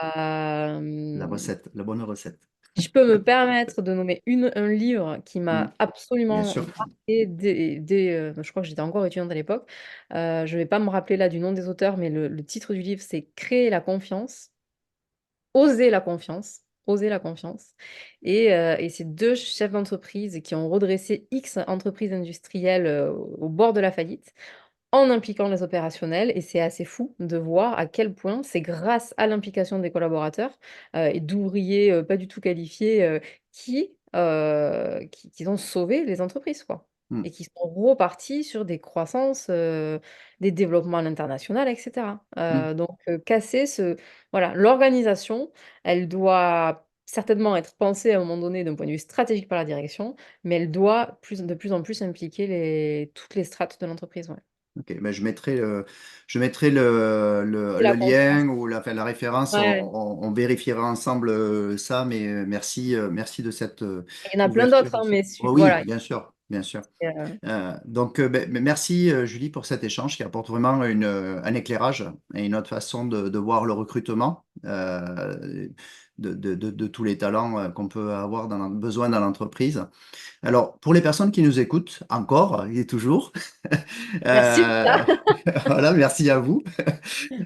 Hem, recette, la bonne recette. Si je peux me permettre de nommer un livre qui Hmm. m'a Bien absolument sûr. marquée je crois que j'étais encore étudiante à l'époque. Je vais pas me rappeler là du nom des auteurs, mais le titre du livre, c'est «Créer la confiance». Oser la confiance, oser la confiance et c'est 2 chefs d'entreprise qui ont redressé X entreprises industrielles, au bord de la faillite, en impliquant les opérationnels et c'est assez fou de voir à quel point c'est grâce à l'implication des collaborateurs, et d'ouvriers, pas du tout qualifiés, qui ont sauvé les entreprises, quoi Hmm. et qui sont repartis sur des croissances, des développements à l'international et cetera. Hmm. Donc casser ce voilà, l'organisation, elle doit certainement être pensée à un moment donné d'un point de vue stratégique par la direction, mais elle doit de plus en plus impliquer toutes les strates de l'entreprise, ouais. Ok, ben je mettrai Et le la confiance. lien ou enfin, la référence. Ouais, On vérifiera ensemble ça, mais merci de cette il y en a plein ouverture d'autres, hein, aussi. mais Oh oui, voilà, bien sûr, bien sûr. c'est, Merci Julie pour cet échange qui apporte vraiment un éclairage et une autre façon de voir le recrutement de tous les talents qu'on peut avoir besoin dans l'entreprise. Alors, pour les personnes qui nous écoutent, encore et toujours, Merci pour euh, ça. voilà, merci à vous,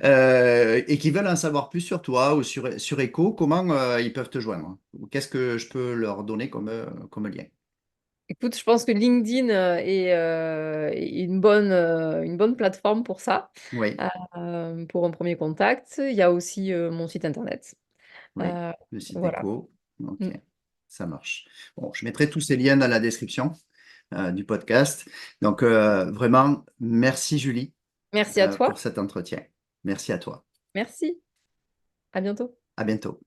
et qui veulent en savoir plus sur toi ou sur Echo, comment ils peuvent te joindre? Qu'est-ce que je peux leur donner comme lien? Écoute, je pense que LinkedIn est une bonne plateforme pour ça, Oui, pour un premier contact. Il y a aussi mon site internet. oui, Euh, le site voilà. Echo. Ok, Mm. ça marche. Bon, je mettrai tous ces liens dans la description du podcast. Donc, vraiment, merci Julie Merci à pour toi. cet entretien. Merci à toi. Merci. À bientôt. À bientôt.